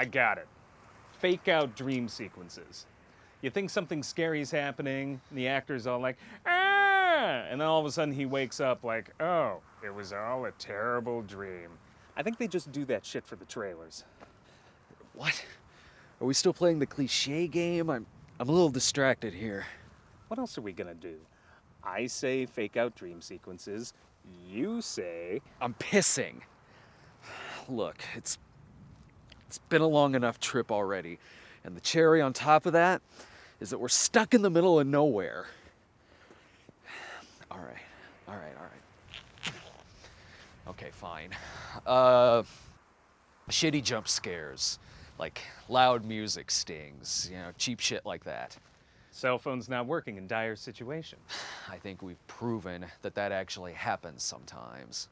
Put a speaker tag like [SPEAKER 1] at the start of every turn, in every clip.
[SPEAKER 1] I got it. Fake out dream sequences. You think something scary's happening, and the actor's all like, ah! And then all of a sudden he wakes up like, oh, it was all a terrible dream. I think they just do that shit for the trailers.
[SPEAKER 2] What? Are we still playing the cliche game? I'm a little distracted here.
[SPEAKER 1] What else are we gonna do? I say fake out dream sequences. You say...
[SPEAKER 2] I'm pissing. Look, it's been a long enough trip already, and the cherry on top of that is that we're stuck in the middle of nowhere. All right. Okay, fine. Shitty jump scares, like loud music stings, cheap shit like that.
[SPEAKER 1] Cell phone's not working in dire situation.
[SPEAKER 2] I think we've proven that actually happens sometimes.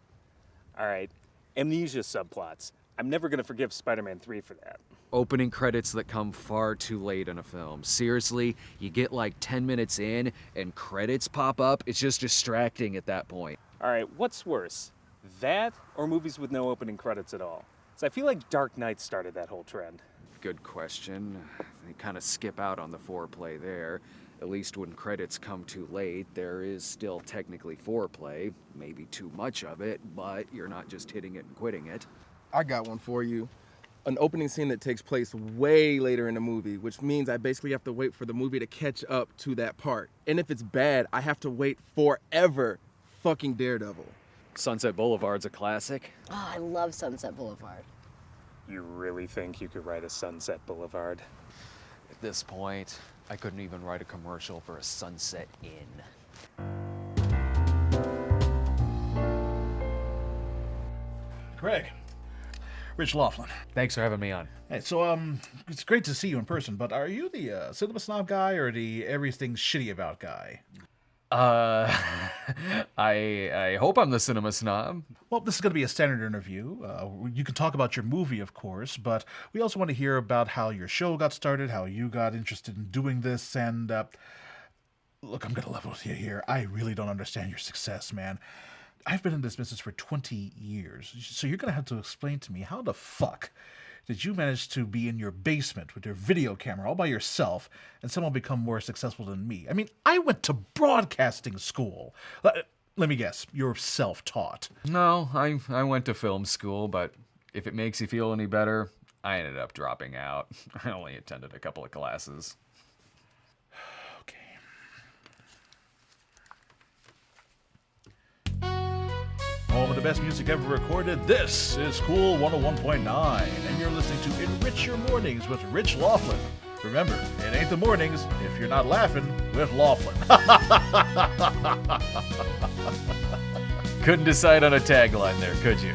[SPEAKER 1] All right, amnesia subplots. I'm never gonna forgive Spider-Man 3 for that.
[SPEAKER 2] Opening credits that come far too late in a film. Seriously, you get like 10 minutes in and credits pop up. It's just distracting at that point.
[SPEAKER 1] All right, what's worse? That or movies with no opening credits at all? So I feel like Dark Knight started that whole trend.
[SPEAKER 2] Good question. They kind of skip out on the foreplay there. At least when credits come too late, there is still technically foreplay. Maybe too much of it, but you're not just hitting it and quitting it.
[SPEAKER 3] I got one for you. An opening scene that takes place way later in the movie, which means I basically have to wait for the movie to catch up to that part. And if it's bad, I have to wait forever. Fucking Daredevil.
[SPEAKER 2] Sunset Boulevard's a classic.
[SPEAKER 4] Oh, I love Sunset Boulevard.
[SPEAKER 1] You really think you could write a Sunset Boulevard?
[SPEAKER 2] At this point, I couldn't even write a commercial for a Sunset Inn.
[SPEAKER 5] Craig. Rich Laughlin.
[SPEAKER 2] Thanks for having me on.
[SPEAKER 5] Hey, so it's great to see you in person, but are you the cinema snob guy or the everything shitty about guy?
[SPEAKER 2] I hope I'm the cinema snob.
[SPEAKER 5] Well, this is going to be a standard interview. You can talk about your movie, of course, but we also want to hear about how your show got started, how you got interested in doing this, and look, I'm going to level with you here. I really don't understand your success, man. I've been in this business for 20 years, so you're going to have to explain to me how the fuck did you manage to be in your basement with your video camera all by yourself and somehow become more successful than me? I mean, I went to broadcasting school. Let me guess, you're self-taught.
[SPEAKER 2] No, I went to film school, but if it makes you feel any better, I ended up dropping out. I only attended a couple of classes.
[SPEAKER 5] Home of the best music ever recorded, this is Cool 101.9, and you're listening to Enrich Your Mornings with Rich Laughlin. Remember, it ain't the mornings if you're not laughing with Laughlin.
[SPEAKER 2] Couldn't decide on a tagline there, could you?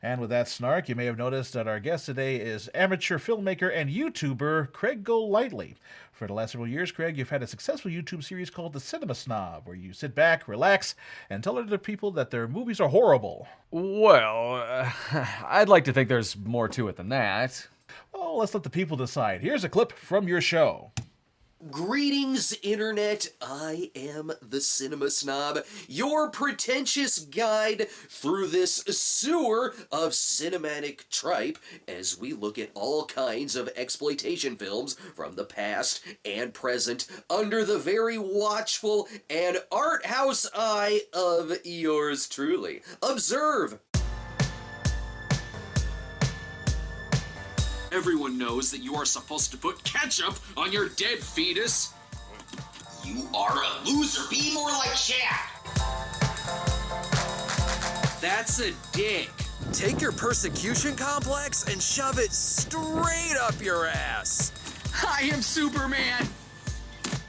[SPEAKER 5] And with that snark, you may have noticed that our guest today is amateur filmmaker and YouTuber Craig Golightly. For the last several years, Craig, you've had a successful YouTube series called The Cinema Snob, where you sit back, relax, and tell other people that their movies are horrible.
[SPEAKER 2] Well, I'd like to think there's more to it than that.
[SPEAKER 5] Oh, let's let the people decide. Here's a clip from your show.
[SPEAKER 6] Greetings, Internet. I am the Cinema Snob, your pretentious guide through this sewer of cinematic tripe as we look at all kinds of exploitation films from the past and present under the very watchful and art house eye of yours truly. Observe!
[SPEAKER 7] Everyone knows that you are supposed to put ketchup on your dead fetus.
[SPEAKER 6] You are a loser. Be more like Shaq.
[SPEAKER 7] That's a dick.
[SPEAKER 8] Take your persecution complex and shove it straight up your ass.
[SPEAKER 7] I am Superman.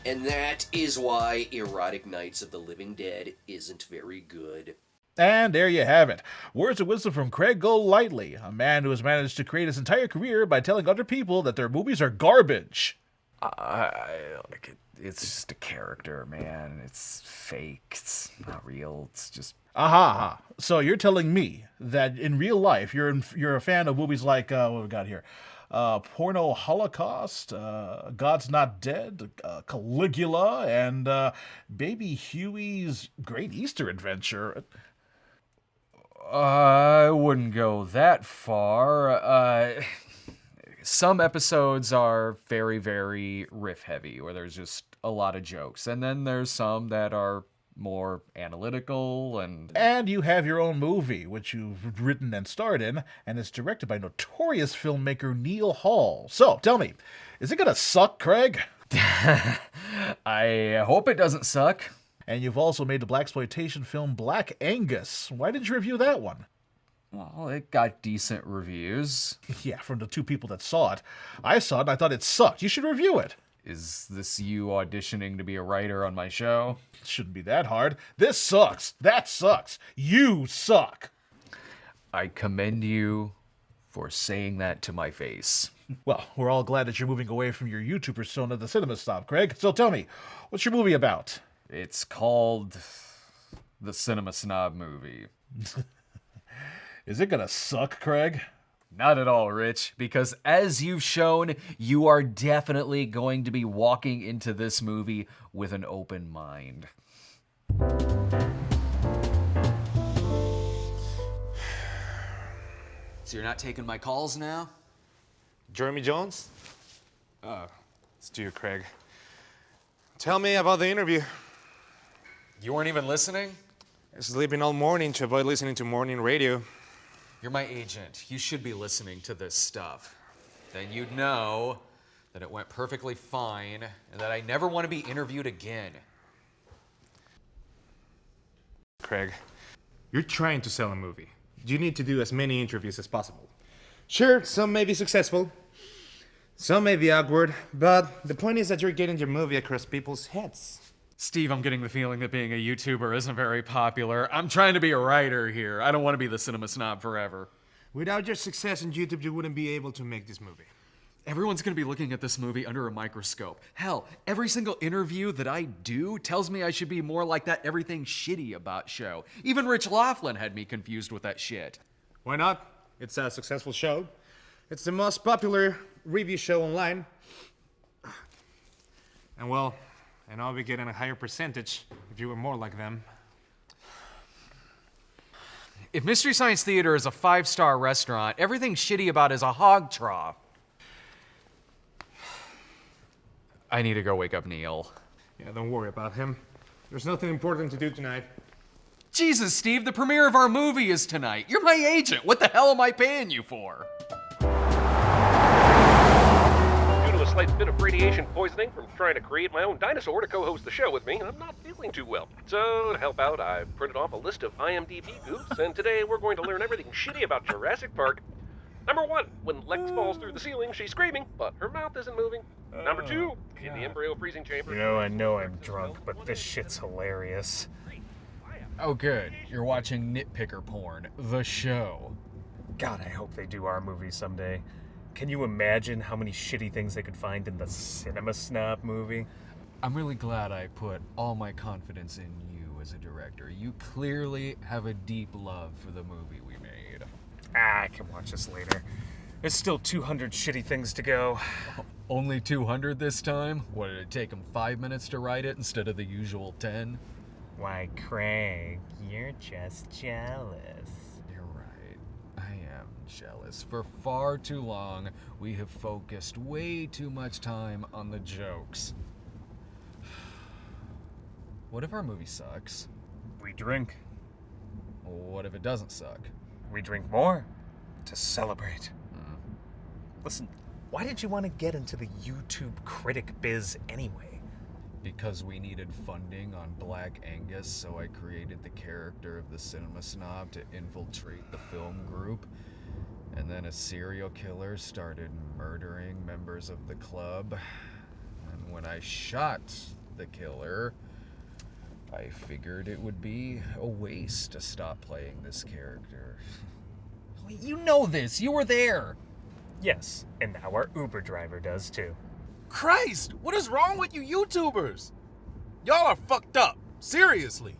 [SPEAKER 6] And that is why Erotic Nights of the Living Dead isn't very good.
[SPEAKER 5] And there you have it. Words of wisdom from Craig Golightly, a man who has managed to create his entire career by telling other people that their movies are garbage.
[SPEAKER 2] It's just a character, man. It's fake. It's not real. It's just...
[SPEAKER 5] Aha. So you're telling me that in real life, you're a fan of movies like, what we got here? Porno Holocaust, God's Not Dead, Caligula, and Baby Huey's Great Easter Adventure.
[SPEAKER 2] I wouldn't go that far. Some episodes are very, very riff heavy, where there's just a lot of jokes. And then there's some that are more analytical and...
[SPEAKER 5] And you have your own movie, which you've written and starred in, and it's directed by notorious filmmaker Neil Hall. So, tell me, is it gonna suck, Craig?
[SPEAKER 2] I hope it doesn't suck.
[SPEAKER 5] And you've also made the blaxploitation film Black Angus. Why didn't you review that one?
[SPEAKER 2] Well, it got decent reviews.
[SPEAKER 5] Yeah, from the two people that saw it. I saw it and I thought it sucked. You should review it.
[SPEAKER 2] Is this you auditioning to be a writer on my show?
[SPEAKER 5] It shouldn't be that hard. This sucks. That sucks. You suck.
[SPEAKER 2] I commend you for saying that to my face.
[SPEAKER 5] Well, we're all glad that you're moving away from your YouTube persona, the Cinema Snob, Craig. So tell me, what's your movie about?
[SPEAKER 2] It's called the Cinema Snob Movie.
[SPEAKER 5] Is it gonna suck, Craig?
[SPEAKER 2] Not at all, Rich, because as you've shown, you are definitely going to be walking into this movie with an open mind. So you're not taking my calls now?
[SPEAKER 9] Jeremy Jones? It's you, Craig. Tell me about the interview.
[SPEAKER 2] You weren't even listening?
[SPEAKER 9] Sleeping all morning to avoid listening to morning radio.
[SPEAKER 2] You're my agent. You should be listening to this stuff. Then you'd know that it went perfectly fine and that I never want to be interviewed again.
[SPEAKER 9] Craig, you're trying to sell a movie. You need to do as many interviews as possible. Sure, some may be successful, some may be awkward, but the point is that you're getting your movie across people's heads.
[SPEAKER 2] Steve, I'm getting the feeling that being a YouTuber isn't very popular. I'm trying to be a writer here. I don't want to be the Cinema Snob forever.
[SPEAKER 9] Without your success on YouTube, you wouldn't be able to make this movie.
[SPEAKER 2] Everyone's going to be looking at this movie under a microscope. Hell, every single interview that I do tells me I should be more like that everything shitty about show. Even Rich Laughlin had me confused with that shit.
[SPEAKER 9] Why not? It's a successful show. It's the most popular review show online. And well, and I'll be getting a higher percentage if you were more like them.
[SPEAKER 2] If Mystery Science Theater is a 5-star restaurant, everything shitty about it is a hog trough. I need to go wake up Neil.
[SPEAKER 9] Yeah, don't worry about him. There's nothing important to do tonight.
[SPEAKER 2] Jesus, Steve, the premiere of our movie is tonight. You're my agent. What the hell am I paying you for?
[SPEAKER 10] Due to a slight bit of radiation poisoning from trying to create my own dinosaur to co-host the show with me, I'm not feeling too well. So, to help out, I've printed off a list of IMDb goofs, and today we're going to learn everything shitty about Jurassic Park. Number 1, when Lex falls through the ceiling, she's screaming, but her mouth isn't moving. Number 2, in the embryo freezing chamber.
[SPEAKER 1] I know I'm drunk, but this shit's hilarious.
[SPEAKER 2] Oh, good. You're watching Nitpicker Porn, the show.
[SPEAKER 1] God, I hope they do our movie someday. Can you imagine how many shitty things they could find in the Cinema Snob movie?
[SPEAKER 2] I'm really glad I put all my confidence in you as a director. You clearly have a deep love for the movie we made.
[SPEAKER 1] I can watch this later. There's still 200 shitty things to go.
[SPEAKER 2] Only 200 this time? What, did it take him 5 minutes to write it instead of the usual 10?
[SPEAKER 1] Why, Craig, you're just jealous.
[SPEAKER 2] You're right. I am jealous. For far too long, we have focused way too much time on the jokes. What if our movie sucks?
[SPEAKER 1] We drink.
[SPEAKER 2] What if it doesn't suck?
[SPEAKER 1] We drink more to celebrate. Listen, why did you want to get into the YouTube critic biz anyway?
[SPEAKER 2] Because we needed funding on Black Angus, so I created the character of the Cinema Snob to infiltrate the film group. And then a serial killer started murdering members of the club. And when I shot the killer, I figured it would be a waste to stop playing this character. You know this, you were there.
[SPEAKER 1] Yes, and now our Uber driver does too.
[SPEAKER 8] Christ, what is wrong with you YouTubers? Y'all are fucked up. Seriously.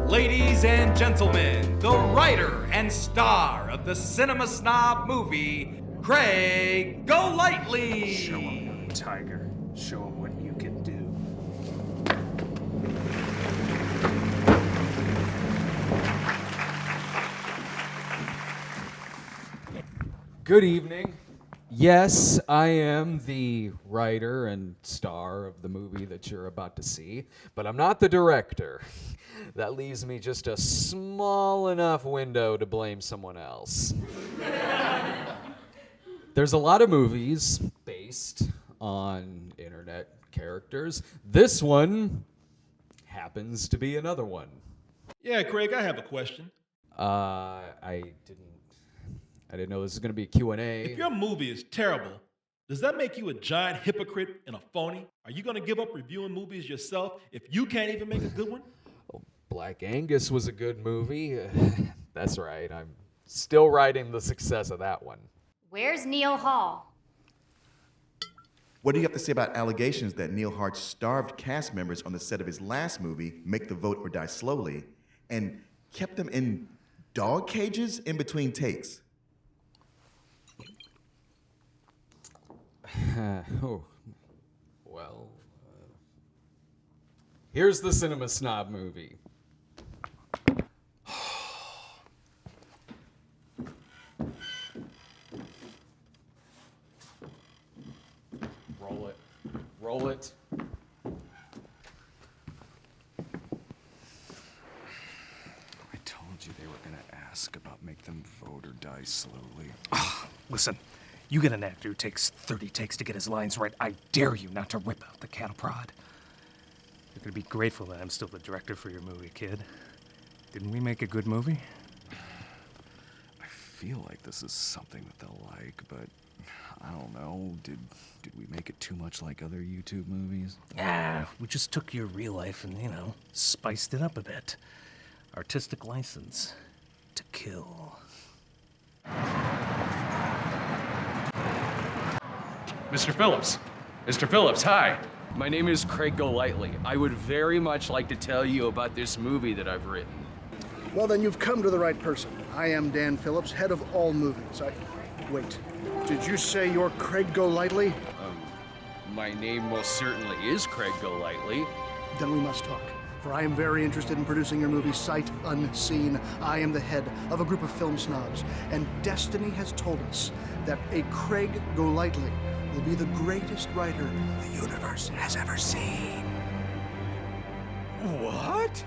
[SPEAKER 11] Ladies and gentlemen, the writer and star of the Cinema Snob movie, Craig Golightly.
[SPEAKER 1] Show him, young tiger. Show him what you can do.
[SPEAKER 12] Good evening. Yes, I am the writer and star of the movie that you're about to see, but I'm not the director. That leaves me just a small enough window to blame someone else. There's a lot of movies based on internet characters. This one happens to be another one.
[SPEAKER 13] Yeah, Craig, I have a question.
[SPEAKER 12] I didn't know this was going to be a Q&A.
[SPEAKER 13] If your movie is terrible, does that make you a giant hypocrite and a phony? Are you going to give up reviewing movies yourself if you can't even make a good one?
[SPEAKER 12] Black Angus was a good movie. That's right. I'm still writing the success of that one.
[SPEAKER 14] Where's Neil Hall?
[SPEAKER 15] What do you have to say about allegations that Neil Hart starved cast members on the set of his last movie, Make the Vote or Die Slowly, and kept them in dog cages in between takes?
[SPEAKER 12] Well, here's the Cinema Snob movie. Roll it. Roll it.
[SPEAKER 2] I told you they were gonna ask about Make Them Vote or Die Slowly.
[SPEAKER 1] Listen, you get an actor who takes 30 takes to get his lines right. I dare you not to rip out the cattle prod. You're gonna be grateful that I'm still the director for your movie, kid. Didn't we make a good movie?
[SPEAKER 2] I feel like this is something that they'll like, but I don't know. Did we make it too much like other YouTube movies?
[SPEAKER 1] We just took your real life and, spiced it up a bit. Artistic license to kill.
[SPEAKER 16] Mr. Phillips. Mr. Phillips, hi.
[SPEAKER 2] My name is Craig Golightly. I would very much like to tell you about this movie that I've written.
[SPEAKER 17] Well, then you've come to the right person. I am Dan Phillips, head of all movies. Wait, did you say you're Craig Golightly?
[SPEAKER 2] My name most certainly is Craig Golightly.
[SPEAKER 17] Then we must talk, for I am very interested in producing your movie sight unseen. I am the head of a group of film snobs, and destiny has told us that a Craig Golightly will be the greatest writer the universe has ever seen.
[SPEAKER 2] What?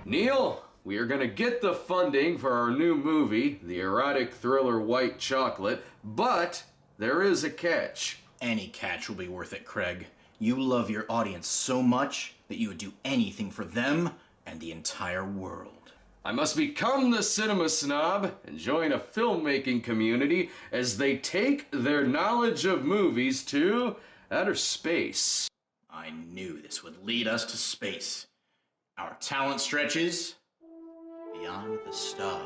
[SPEAKER 2] Neil, we are gonna get the funding for our new movie, the erotic thriller White Chocolate, but there is a catch.
[SPEAKER 18] Any catch will be worth it, Craig. You love your audience so much that you would do anything for them and the entire world.
[SPEAKER 2] I must become the cinema snob and join a filmmaking community as they take their knowledge of movies to outer space.
[SPEAKER 18] I knew this would lead us to space. Our talent stretches beyond the stars.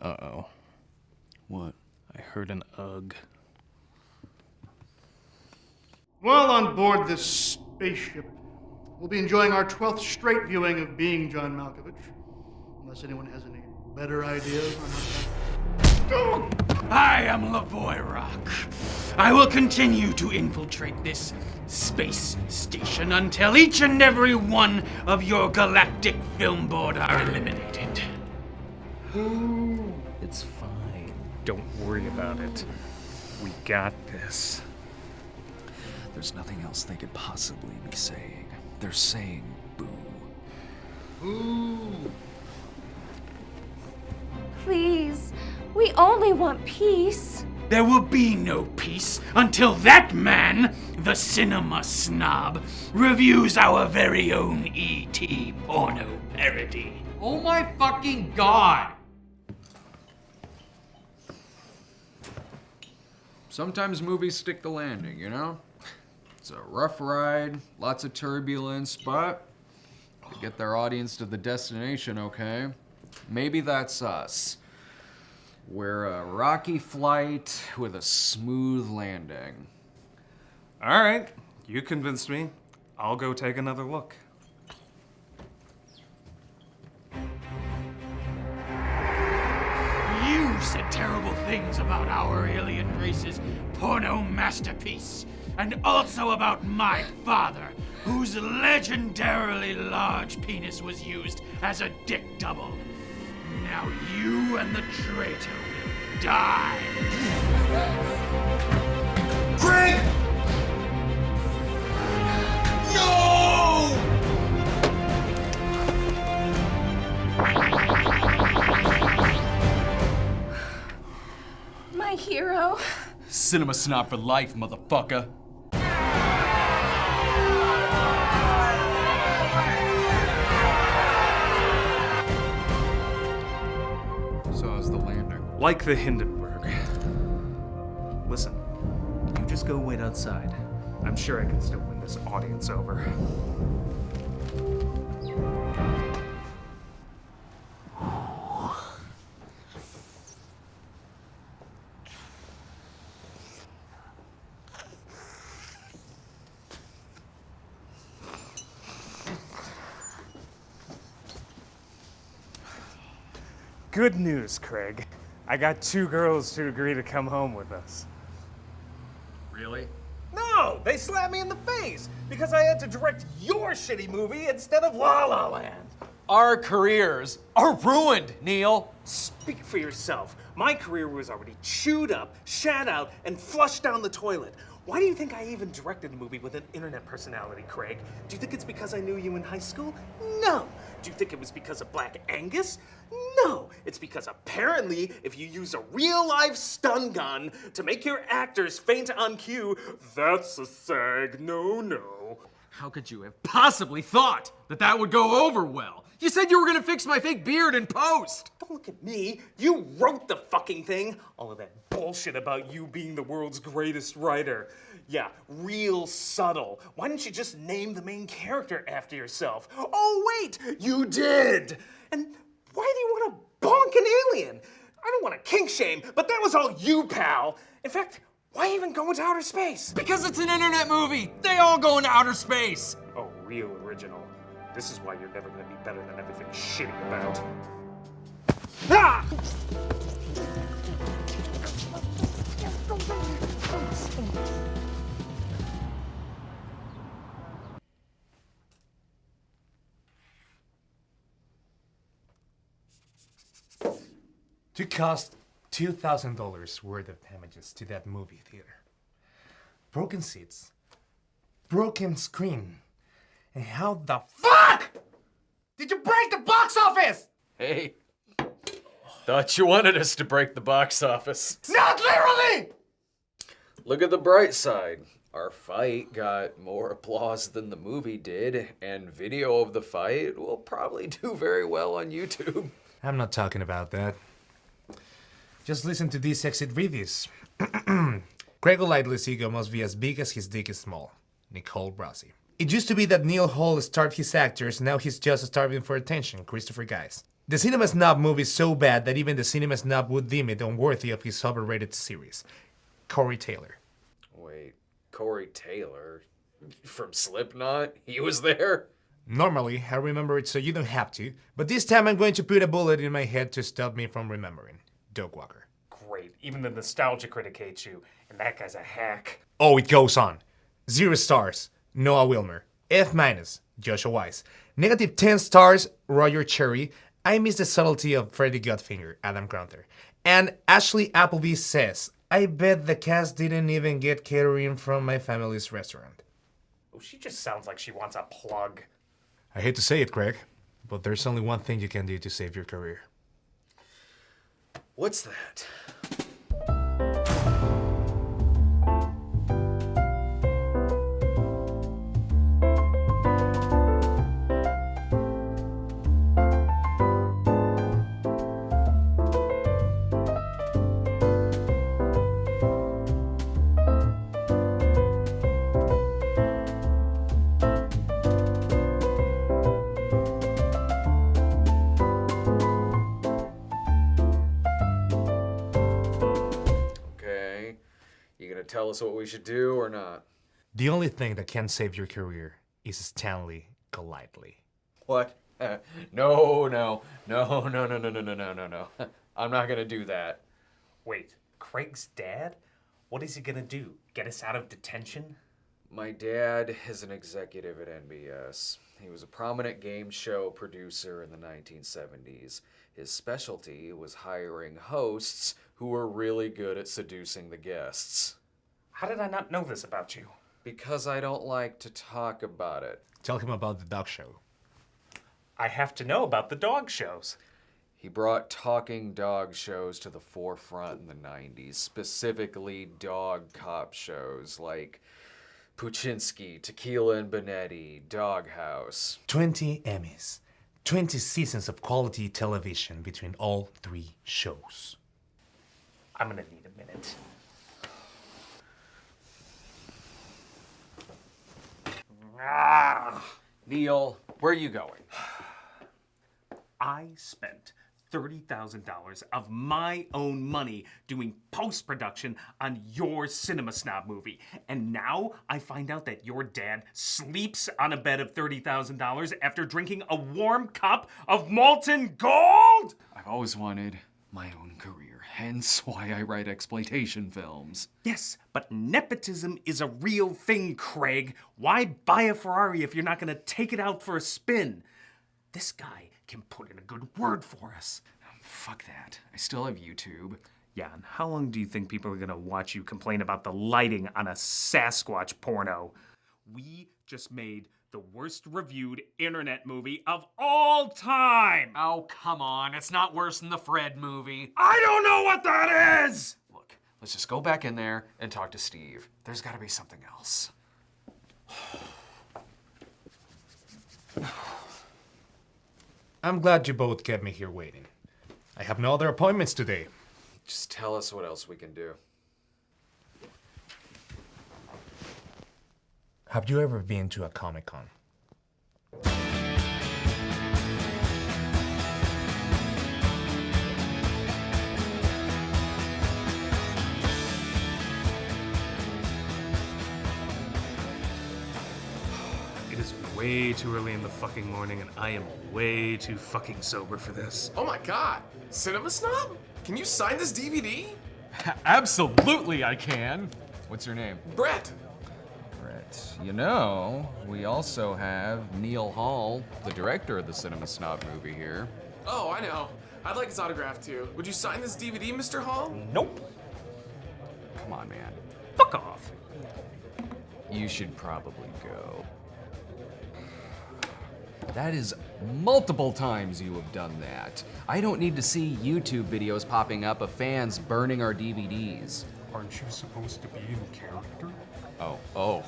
[SPEAKER 1] Uh-oh.
[SPEAKER 2] What?
[SPEAKER 1] I heard an ugh.
[SPEAKER 19] Well, on board this spaceship, we'll be enjoying our 12th straight viewing of Being John Malkovich. Unless anyone has any better ideas on how to...
[SPEAKER 20] I am Lavoy Rock. I will continue to infiltrate this space station until each and every one of your galactic film board are eliminated.
[SPEAKER 1] It's fine. Don't worry about it. We got this.
[SPEAKER 2] There's nothing else they could possibly be saying. They're saying boo.
[SPEAKER 19] Ooh.
[SPEAKER 14] Please, we only want peace.
[SPEAKER 20] There will be no peace until that man, the cinema snob, reviews our very own E.T. porno parody.
[SPEAKER 11] Oh my fucking god!
[SPEAKER 2] Sometimes movies stick the landing, you know? It's a rough ride, lots of turbulence, but to get their audience to the destination, okay? Maybe that's us. We're a rocky flight with a smooth landing.
[SPEAKER 1] All right, you convinced me. I'll go take another look.
[SPEAKER 20] You said terrible things about our alien race's porno masterpiece, and also about my father, whose legendarily large penis was used as a dick double. Now you and the traitor will die.
[SPEAKER 8] Craig! No!
[SPEAKER 14] My hero.
[SPEAKER 8] Cinema snob for life, motherfucker.
[SPEAKER 2] So how's the lander?
[SPEAKER 1] Like the Hindenburg. Listen, you just go wait outside. I'm sure I can still win this audience over. Good news, Craig. I got 2 girls to agree to come home with us.
[SPEAKER 2] Really?
[SPEAKER 11] No, they slapped me in the face because I had to direct your shitty movie instead of La La Land.
[SPEAKER 12] Our careers are ruined, Neil.
[SPEAKER 11] Speak for yourself. My career was already chewed up, shat out, and flushed down the toilet. Why do you think I even directed a movie with an internet personality, Craig? Do you think it's because I knew you in high school? No. Do you think it was because of Black Angus? No. It's because apparently, if you use a real-life stun gun to make your actors faint on cue, that's a SAG no-no.
[SPEAKER 8] How could you have possibly thought that that would go over well? You said you were gonna fix my fake beard in post!
[SPEAKER 11] Don't look at me. You wrote the fucking thing. All of that bullshit about you being the world's greatest writer. Yeah, real subtle. Why didn't you just name the main character after yourself? Oh, wait, you did. And why do you want to bonk an alien? I don't want to kink shame, but that was all you, pal. In fact, why even go into outer space?
[SPEAKER 8] Because it's an internet movie! They all go into outer space!
[SPEAKER 11] Oh, real original. This is why you're never gonna be better than everything shitty about. Ah!
[SPEAKER 9] To cost $2,000 worth of damages to that movie theater. Broken seats. Broken screen. And how the fuck did you break the box office?
[SPEAKER 12] Hey, thought you wanted us to break the box office.
[SPEAKER 9] Not literally!
[SPEAKER 12] Look at the bright side. Our fight got more applause than the movie did, and video of the fight will probably do very well on YouTube.
[SPEAKER 9] I'm not talking about that. Just listen to these exit reviews. Craig Golightly's ego must be as big as his dick is small. Nicole Brasi. It used to be that Neil Hall starved his actors, now he's just starving for attention. Christopher Guise. The Cinema Snob movie is so bad that even the Cinema Snob would deem it unworthy of his overrated series. Corey Taylor.
[SPEAKER 12] Wait, Corey Taylor? From Slipknot? He was there?
[SPEAKER 9] Normally, I remember it so you don't have to, but this time I'm going to put a bullet in my head to stop me from remembering. Doug Walker.
[SPEAKER 11] Great. Even the nostalgia critic hates you, and that guy's a hack.
[SPEAKER 9] Oh, it goes on. 0 stars, Noah Wilmer. F-, Joshua Weiss. Negative 10 stars, Roger Cherry. I miss the subtlety of Freddie Godfinger, Adam Granther. And Ashley Appleby says, I bet the cast didn't even get catering from my family's restaurant.
[SPEAKER 11] Oh, she just sounds like she wants a plug.
[SPEAKER 9] I hate to say it, Craig, but there's only one thing you can do to save your career.
[SPEAKER 12] What's that? Tell us what we should do or not?
[SPEAKER 9] The only thing that can save your career is Stanley Golightly.
[SPEAKER 12] What? No. I'm not gonna do that.
[SPEAKER 11] Wait, Craig's dad? What is he gonna do? Get us out of detention?
[SPEAKER 2] My dad is an executive at NBS. He was a prominent game show producer in the 1970s. His specialty was hiring hosts who were really good at seducing the guests.
[SPEAKER 11] How did I not know this about you?
[SPEAKER 2] Because I don't like to talk about it.
[SPEAKER 9] Tell him about the dog show.
[SPEAKER 11] I have to know about the dog shows.
[SPEAKER 2] He brought talking dog shows to the forefront in the 90s, specifically dog cop shows like Puchinski, Tequila and Bonetti, Doghouse.
[SPEAKER 9] 20 Emmys. 20 seasons of quality television between all 3 shows.
[SPEAKER 11] I'm gonna need a minute.
[SPEAKER 2] Neil, where are you going?
[SPEAKER 11] I spent $30,000 of my own money doing post-production on your Cinema Snob movie. And now I find out that your dad sleeps on a bed of $30,000 after drinking a warm cup of molten gold?
[SPEAKER 2] I've always wanted my own career, hence why I write exploitation films.
[SPEAKER 11] Yes, but nepotism is a real thing, Craig. Why buy a Ferrari if you're not gonna take it out for a spin? This guy can put in a good word for us.
[SPEAKER 2] Fuck that. I still have YouTube.
[SPEAKER 11] Yeah, and how long do you think people are gonna watch you complain about the lighting on a Sasquatch porno? We just made the worst reviewed internet movie of all time!
[SPEAKER 12] Oh, come on. It's not worse than the Fred movie.
[SPEAKER 11] I don't know what that is!
[SPEAKER 2] Look, let's just go back in there and talk to Steve. There's gotta be something else.
[SPEAKER 9] I'm glad you both kept me here waiting. I have no other appointments today.
[SPEAKER 2] Just tell us what else we can do.
[SPEAKER 9] Have you ever been to a Comic-Con?
[SPEAKER 11] It is way too early in the fucking morning and I am way too fucking sober for this.
[SPEAKER 8] Oh my god! Cinema Snob? Can you sign this DVD?
[SPEAKER 12] Absolutely I can. What's your name?
[SPEAKER 8] Brett!
[SPEAKER 2] Brett. You know, we also have Neil Hall, the director of the Cinema Snob movie here.
[SPEAKER 8] Oh, I know. I'd like his autograph too. Would you sign this DVD, Mr. Hall?
[SPEAKER 11] Nope.
[SPEAKER 2] Come on, man.
[SPEAKER 11] Fuck off.
[SPEAKER 2] You should probably go. That is multiple times you have done that. I don't need to see YouTube videos popping up of fans burning our DVDs.
[SPEAKER 11] Aren't you supposed to be in character?
[SPEAKER 2] Oh,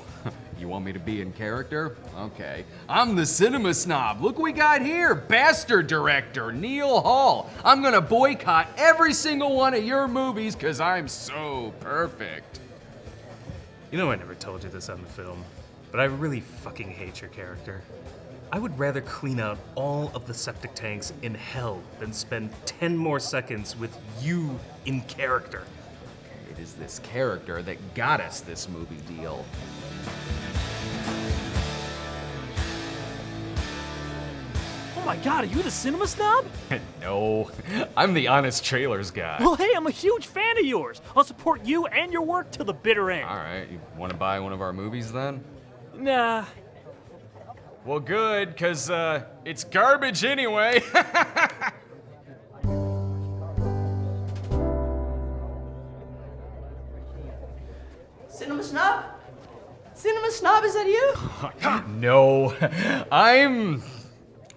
[SPEAKER 2] you want me to be in character? Okay. I'm the Cinema Snob. Look what we got here. Bastard director, Neil Hall. I'm gonna boycott every single one of your movies because I'm so perfect.
[SPEAKER 11] You know I never told you this on the film, but I really fucking hate your character. I would rather clean out all of the septic tanks in hell than spend 10 more seconds with you in character.
[SPEAKER 2] It is this character that got us this movie deal.
[SPEAKER 21] Oh my god, are you the Cinema Snob?
[SPEAKER 2] No, I'm the Honest Trailers guy.
[SPEAKER 21] Well, hey, I'm a huge fan of yours. I'll support you and your work till the bitter end.
[SPEAKER 2] All right, you want to buy one of our movies then?
[SPEAKER 21] Nah.
[SPEAKER 2] Well, good, because it's garbage anyway.
[SPEAKER 22] Cinema Snob? Cinema Snob, is that you?
[SPEAKER 2] No, I'm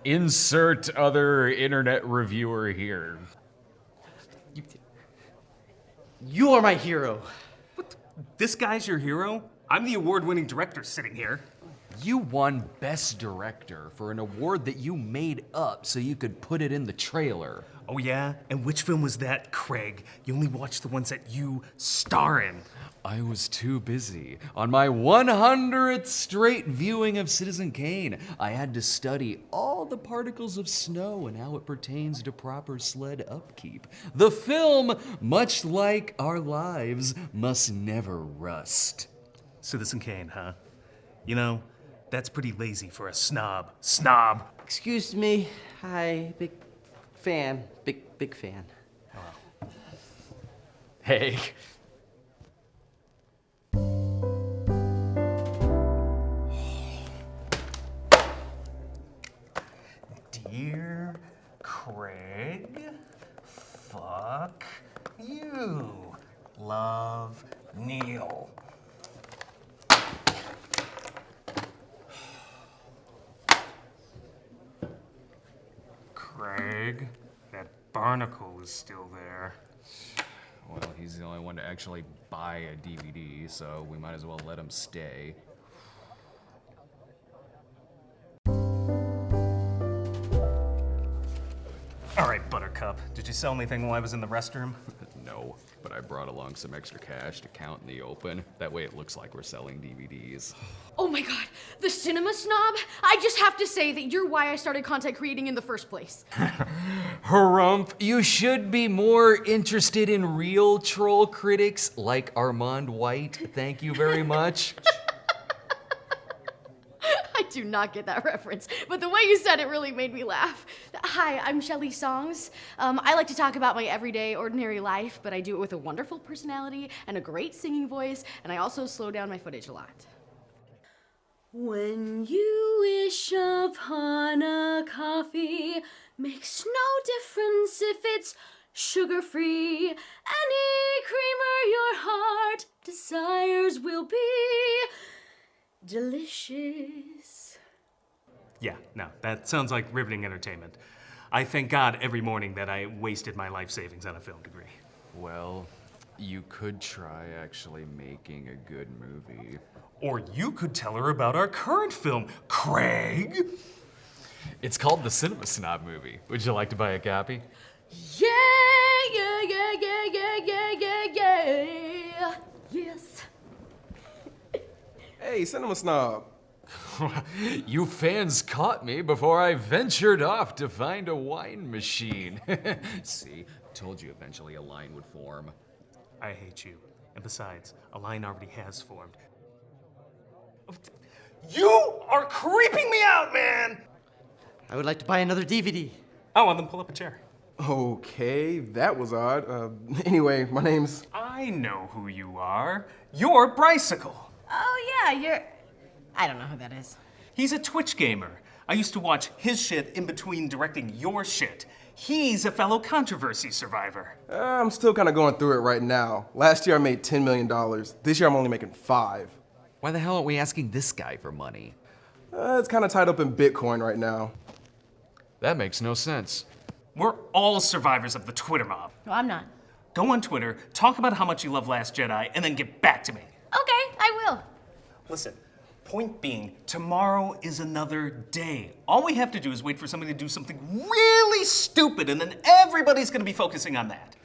[SPEAKER 2] insert other internet reviewer here.
[SPEAKER 22] You are my hero.
[SPEAKER 11] This guy's your hero? I'm the award-winning director sitting here.
[SPEAKER 2] You won Best Director for an award that you made up so you could put it in the trailer.
[SPEAKER 11] Oh yeah? And which film was that, Craig? You only watched the ones that you star in.
[SPEAKER 2] I was too busy. On my 100th straight viewing of Citizen Kane, I had to study all the particles of snow and how it pertains to proper sled upkeep. The film, much like our lives, must never rust.
[SPEAKER 11] Citizen Kane, huh? You know, that's pretty lazy for a snob. Snob!
[SPEAKER 22] Excuse me. Hi, big fan. Big fan.
[SPEAKER 2] Hey.
[SPEAKER 11] Barnacle is still there.
[SPEAKER 2] Well, he's the only one to actually buy a DVD, so we might as well let him stay.
[SPEAKER 11] All right, Buttercup. Did you sell anything while I was in the restroom?
[SPEAKER 2] No, but I brought along some extra cash to count in the open. That way it looks like we're selling DVDs.
[SPEAKER 3] Oh my god, the cinema snob? I just have to say that you're why I started content creating in the first place.
[SPEAKER 12] Harumph, you should be more interested in real troll critics like Armand White. Thank you very much.
[SPEAKER 3] I do not get that reference, but the way you said it really made me laugh. Hi, I'm Shelly Songs. I like to talk about my everyday, ordinary life, but I do it with a wonderful personality and a great singing voice, and I also slow down my footage a lot. When you wish upon a coffee, makes no difference if it's sugar-free. Any creamer your heart desires will be delicious.
[SPEAKER 11] Yeah, no, that sounds like riveting entertainment. I thank God every morning that I wasted my life savings on a film degree.
[SPEAKER 2] Well, you could try actually making a good movie.
[SPEAKER 11] Or you could tell her about our current film, Craig.
[SPEAKER 12] It's called the Cinema Snob movie. Would you like to buy a copy?
[SPEAKER 3] Yeah, yeah, yeah, yeah, yeah, yeah, yeah, yeah. Yes.
[SPEAKER 4] Hey, Cinema Snob.
[SPEAKER 12] You fans caught me before I ventured off to find a wine machine.
[SPEAKER 2] See, told you eventually a line would form.
[SPEAKER 11] I hate you. And besides, a line already has formed. You are creeping me out, man!
[SPEAKER 22] I would like to buy another DVD.
[SPEAKER 11] Oh, well, then pull up a chair.
[SPEAKER 4] Okay, that was odd. Anyway, my name's...
[SPEAKER 11] I know who you are. You're Brycicle.
[SPEAKER 3] Oh yeah, you're... I don't know who that is.
[SPEAKER 11] He's a Twitch gamer. I used to watch his shit in between directing your shit. He's a fellow controversy survivor.
[SPEAKER 4] I'm still kind of going through it right now. Last year I made $10 million. This year I'm only making $5 million.
[SPEAKER 12] Why the hell aren't we asking this guy for money?
[SPEAKER 4] It's kind of tied up in Bitcoin right now.
[SPEAKER 12] That makes no sense.
[SPEAKER 11] We're all survivors of the Twitter mob.
[SPEAKER 3] No, I'm not.
[SPEAKER 11] Go on Twitter, talk about how much you love Last Jedi, and then get back to me.
[SPEAKER 3] Okay, I will.
[SPEAKER 11] Listen, point being, tomorrow is another day. All we have to do is wait for somebody to do something really stupid, and then everybody's gonna be focusing on that.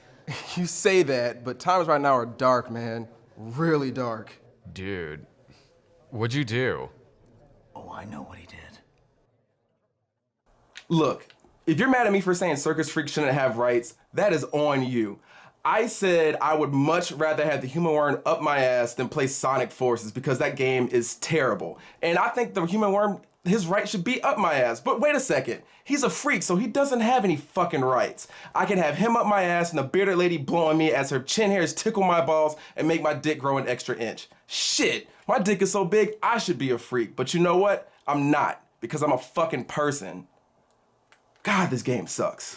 [SPEAKER 4] You say that, but times right now are dark, man. Really dark.
[SPEAKER 12] Dude, what'd you do?
[SPEAKER 11] Oh, I know what he did.
[SPEAKER 4] Look, if you're mad at me for saying circus freaks shouldn't have rights, that is on you. I said I would much rather have the Human Worm up my ass than play Sonic Forces because that game is terrible. And I think the Human Worm, his right should be up my ass. But wait a second, he's a freak, so he doesn't have any fucking rights. I can have him up my ass and the bearded lady blowing me as her chin hairs tickle my balls and make my dick grow an extra inch. Shit, my dick is so big, I should be a freak. But you know what? I'm not, because I'm a fucking person. God, this game sucks.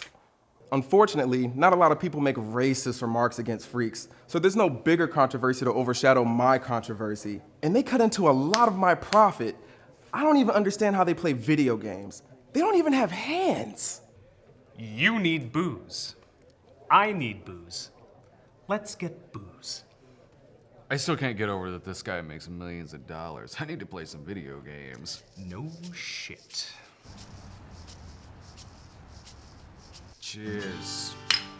[SPEAKER 4] Unfortunately, not a lot of people make racist remarks against freaks, so there's no bigger controversy to overshadow my controversy. And they cut into a lot of my profit. I don't even understand how they play video games. They don't even have hands.
[SPEAKER 11] You need booze. I need booze. Let's get booze.
[SPEAKER 12] I still can't get over that this guy makes millions of dollars. I need to play some video games.
[SPEAKER 11] No shit.
[SPEAKER 12] Cheers.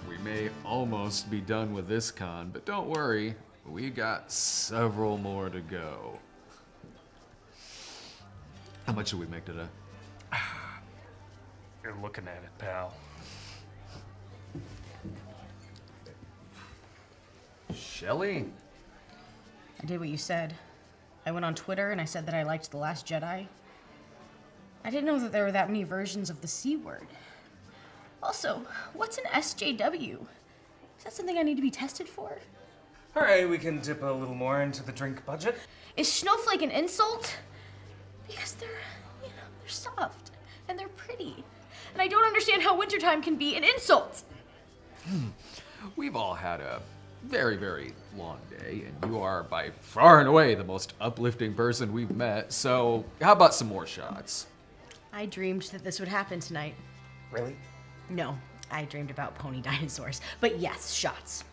[SPEAKER 12] We may almost be done with this con, but don't worry, we got several more to go. How much did we make today?
[SPEAKER 11] You're looking at it, pal.
[SPEAKER 12] Shelly?
[SPEAKER 3] I did what you said. I went on Twitter and I said that I liked The Last Jedi. I didn't know that there were that many versions of the C word. Also, what's an SJW? Is that something I need to be tested for?
[SPEAKER 11] All right, we can dip a little more into the drink budget.
[SPEAKER 3] Is snowflake an insult? Because they're soft and they're pretty. And I don't understand how wintertime can be an insult.
[SPEAKER 12] We've all had a very, very long day, and you are by far and away the most uplifting person we've met, so how about some more shots?
[SPEAKER 3] I dreamed that this would happen tonight.
[SPEAKER 11] Really?
[SPEAKER 3] No, I dreamed about pony dinosaurs. But yes, shots.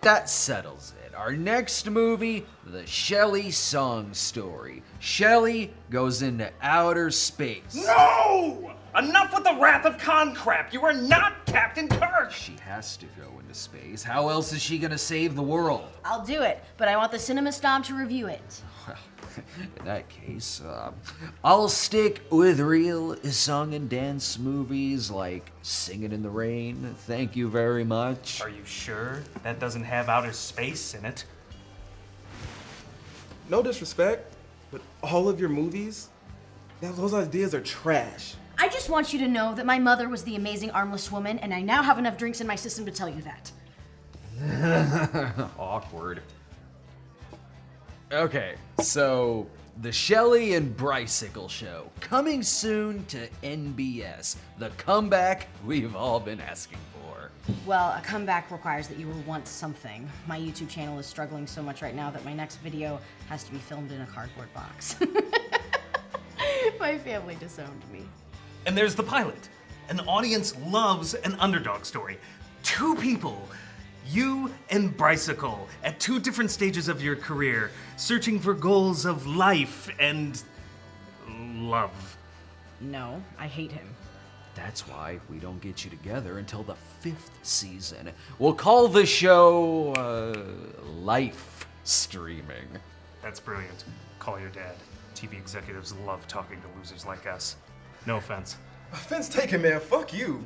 [SPEAKER 2] That settles it. Our next movie, The Shelley Song Story. Shelley goes into outer space.
[SPEAKER 11] No! Enough with the Wrath of Khan crap! You are not Captain Kirk!
[SPEAKER 2] She has to go into space. How else is she gonna save the world?
[SPEAKER 3] I'll do it, but I want the cinema snob to review it.
[SPEAKER 2] Well, in that case, I'll stick with real song and dance movies like Singin' in the Rain. Thank you very much.
[SPEAKER 11] Are you sure that doesn't have outer space in it?
[SPEAKER 4] No disrespect, but all of your movies, those ideas are trash.
[SPEAKER 3] I just want you to know that my mother was the amazing armless woman, and I now have enough drinks in my system to tell you that.
[SPEAKER 2] Awkward. Okay, so the Shelley and Brycicle Show, coming soon to NBS. The comeback we've all been asking for.
[SPEAKER 3] Well, a comeback requires that you were once something. My YouTube channel is struggling so much right now that my next video has to be filmed in a cardboard box. My family disowned me.
[SPEAKER 11] And there's the pilot. An audience loves an underdog story. Two people, you and Brycicle, at two different stages of your career, searching for goals of life and love.
[SPEAKER 3] No, I hate him.
[SPEAKER 2] That's why we don't get you together until the 5th season. We'll call the show, Life Streaming.
[SPEAKER 11] That's brilliant. Call your dad. TV executives love talking to losers like us. No offense.
[SPEAKER 4] Offense taken, man. Fuck you.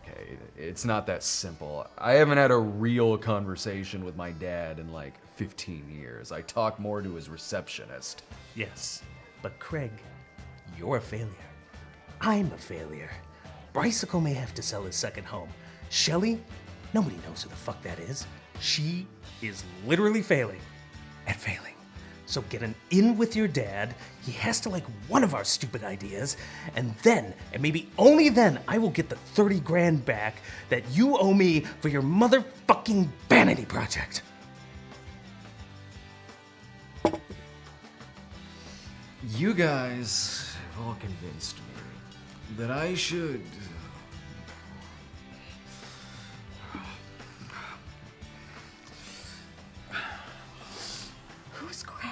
[SPEAKER 2] Okay, it's not that simple. I haven't had a real conversation with my dad in like 15 years. I talk more to his receptionist.
[SPEAKER 11] Yes, but Craig, you're a failure. I'm a failure. Brycicle may have to sell his second home. Shelley, nobody knows who the fuck that is. She is literally failing at failing. So get an in with your dad. He has to like one of our stupid ideas. And then, and maybe only then, I will get the 30 grand back that you owe me for your motherfucking vanity project.
[SPEAKER 2] You guys have all convinced me that I should...
[SPEAKER 3] Who's Craig?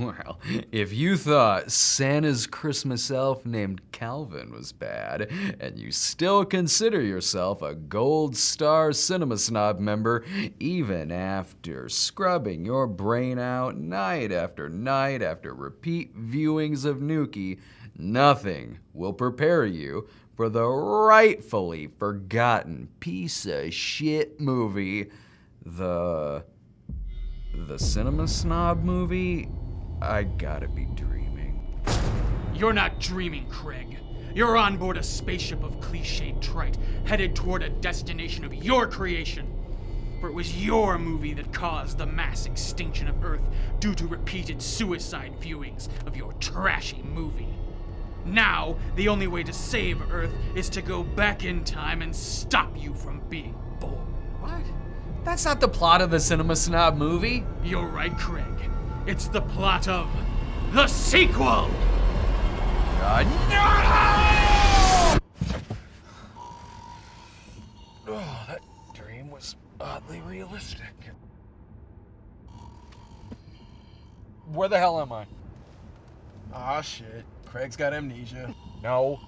[SPEAKER 2] Well, if you thought Santa's Christmas elf named Calvin was bad, and you still consider yourself a Gold Star Cinema Snob member, even after scrubbing your brain out night after repeat viewings of Nuki, nothing will prepare you for the rightfully forgotten piece of shit movie, the Cinema Snob movie. I gotta be dreaming.
[SPEAKER 20] You're not dreaming, Craig. You're on board a spaceship of cliched trite, headed toward a destination of your creation. For it was your movie that caused the mass extinction of Earth due to repeated suicide viewings of your trashy movie. Now, the only way to save Earth is to go back in time and stop you from being born.
[SPEAKER 2] What? That's not the plot of the Cinema Snob movie.
[SPEAKER 20] You're right, Craig. It's the plot of the sequel!
[SPEAKER 2] No!
[SPEAKER 9] Oh, that dream was oddly realistic. Where the hell am I?
[SPEAKER 4] Ah, shit. Craig's got amnesia.
[SPEAKER 9] No,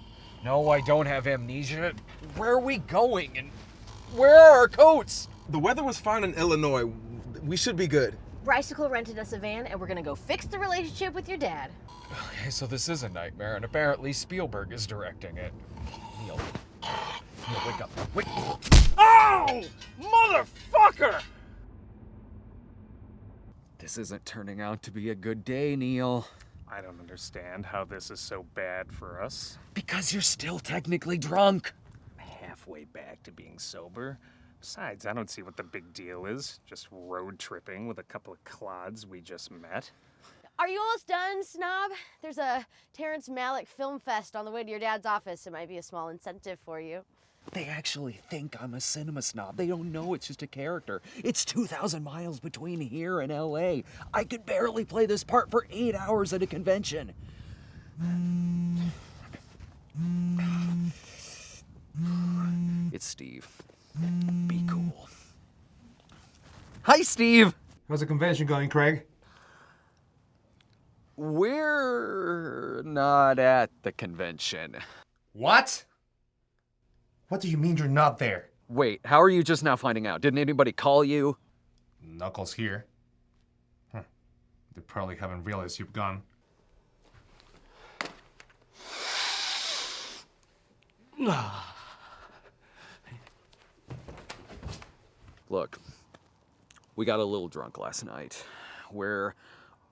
[SPEAKER 9] I don't have amnesia. Where are we going and where are our coats?
[SPEAKER 4] The weather was fine in Illinois. We should be good.
[SPEAKER 6] Brycicle rented us a van, and we're gonna go fix the relationship with your dad.
[SPEAKER 9] Okay, so this is a nightmare, and apparently Spielberg is directing it. Neil, wake up. Wait. Oh! Motherfucker!
[SPEAKER 2] This isn't turning out to be a good day, Neil.
[SPEAKER 1] I don't understand how this is so bad for us.
[SPEAKER 2] Because you're still technically drunk.
[SPEAKER 1] Halfway back to being sober. Besides, I don't see what the big deal is. Just road tripping with a couple of clods we just met.
[SPEAKER 6] Are you almost done, Snob? There's a Terrence Malick Film Fest on the way to your dad's office. It might be a small incentive for you.
[SPEAKER 2] They actually think I'm a cinema snob. They don't know it's just a character. It's 2,000 miles between here and LA. I could barely play this part for 8 hours at a convention. It's Steve. Be cool. Hi, Steve.
[SPEAKER 9] How's the convention going, Craig?
[SPEAKER 2] We're not at the convention.
[SPEAKER 9] What? What do you mean you're not there?
[SPEAKER 2] Wait, how are you just now finding out? Didn't anybody call you?
[SPEAKER 9] Knuckles here. Huh. They probably haven't realized you've gone.
[SPEAKER 2] Look, we got a little drunk last night. We're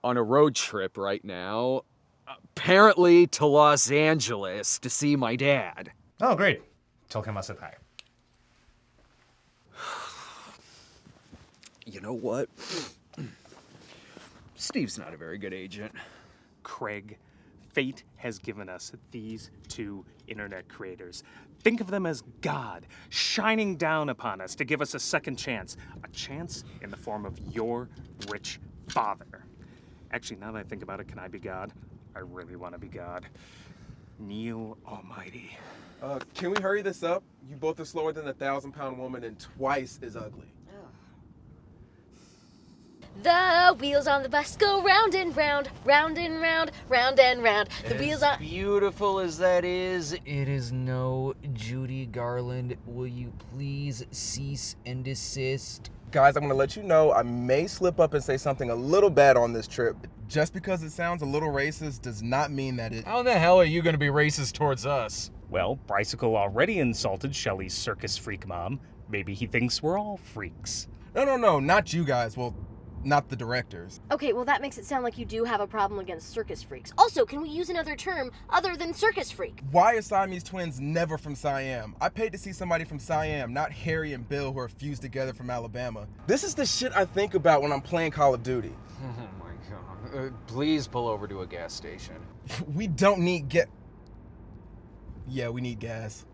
[SPEAKER 2] on a road trip right now, apparently to Los Angeles to see my dad.
[SPEAKER 9] Oh, great. Tell him I said hi.
[SPEAKER 2] You know what? Steve's not a very good agent.
[SPEAKER 11] Craig, fate has given us these two internet creators. Think of them as God shining down upon us to give us a second chance. A chance in the form of your rich father. Actually, now that I think about it, can I be God? I really want to be God. Neil Almighty.
[SPEAKER 4] Can we hurry this up? You both are slower than a 1,000-pound woman and twice as ugly.
[SPEAKER 6] The wheels on the bus go round and round, round and round, round and round. The wheels on.
[SPEAKER 12] Beautiful as that is, it is no Judy Garland. Will you please cease and desist?
[SPEAKER 4] Guys, I'm gonna let you know I may slip up and say something a little bad on this trip. Just because it sounds a little racist does not mean that it...
[SPEAKER 12] How the hell are you gonna be racist towards us?
[SPEAKER 11] Well, Bicycle already insulted Shelley's circus freak mom. Maybe he thinks we're all freaks.
[SPEAKER 4] No, not you guys. Well, not the directors.
[SPEAKER 6] Okay, well that makes it sound like you do have a problem against circus freaks. Also, can we use another term other than circus freak?
[SPEAKER 4] Why are Siamese twins never from Siam? I paid to see somebody from Siam, not Harry and Bill who are fused together from Alabama. This is the shit I think about when I'm playing Call of Duty.
[SPEAKER 12] Oh my god. Please pull over to a gas station.
[SPEAKER 4] We don't need Yeah, we need gas.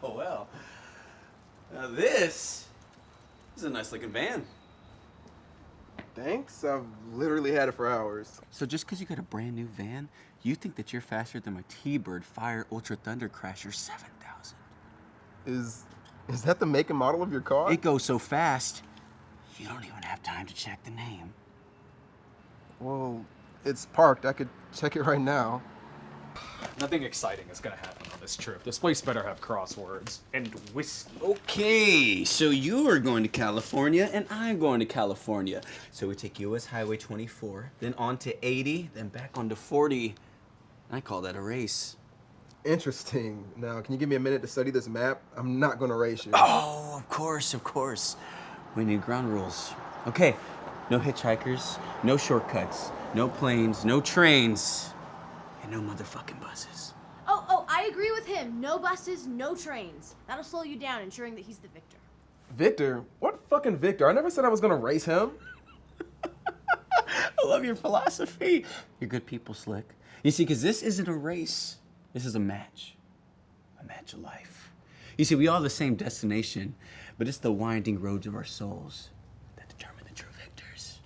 [SPEAKER 5] Well. Now this is a nice looking van.
[SPEAKER 4] Thanks, I've literally had it for hours.
[SPEAKER 5] So just because you got a brand new van, you think that you're faster than my T-Bird Fire Ultra Thunder Crasher 7000.
[SPEAKER 4] Is that the make and model of your car?
[SPEAKER 5] It goes so fast, you don't even have time to check the name.
[SPEAKER 4] Well, it's parked. I could check it right now.
[SPEAKER 12] Nothing exciting is gonna happen on this trip. This place better have crosswords.
[SPEAKER 11] And whiskey.
[SPEAKER 5] Okay, so you are going to California and I'm going to California. So we take US Highway 24, then on to 80, then back onto 40. I call that a race.
[SPEAKER 4] Interesting. Now, can you give me a minute to study this map? I'm not gonna race you.
[SPEAKER 5] Oh, of course. We need ground rules. Okay, no hitchhikers, no shortcuts, no planes, no trains, and no motherfucking buses.
[SPEAKER 3] Oh, I agree with him. No buses, no trains. That'll slow you down, ensuring that he's the victor.
[SPEAKER 4] Victor? What fucking Victor? I never said I was gonna race him.
[SPEAKER 5] I love your philosophy. You're good people, Slick. You see, because this isn't a race. This is a match. A match of life. You see, we all have the same destination, but it's the winding roads of our souls that determine the true victors.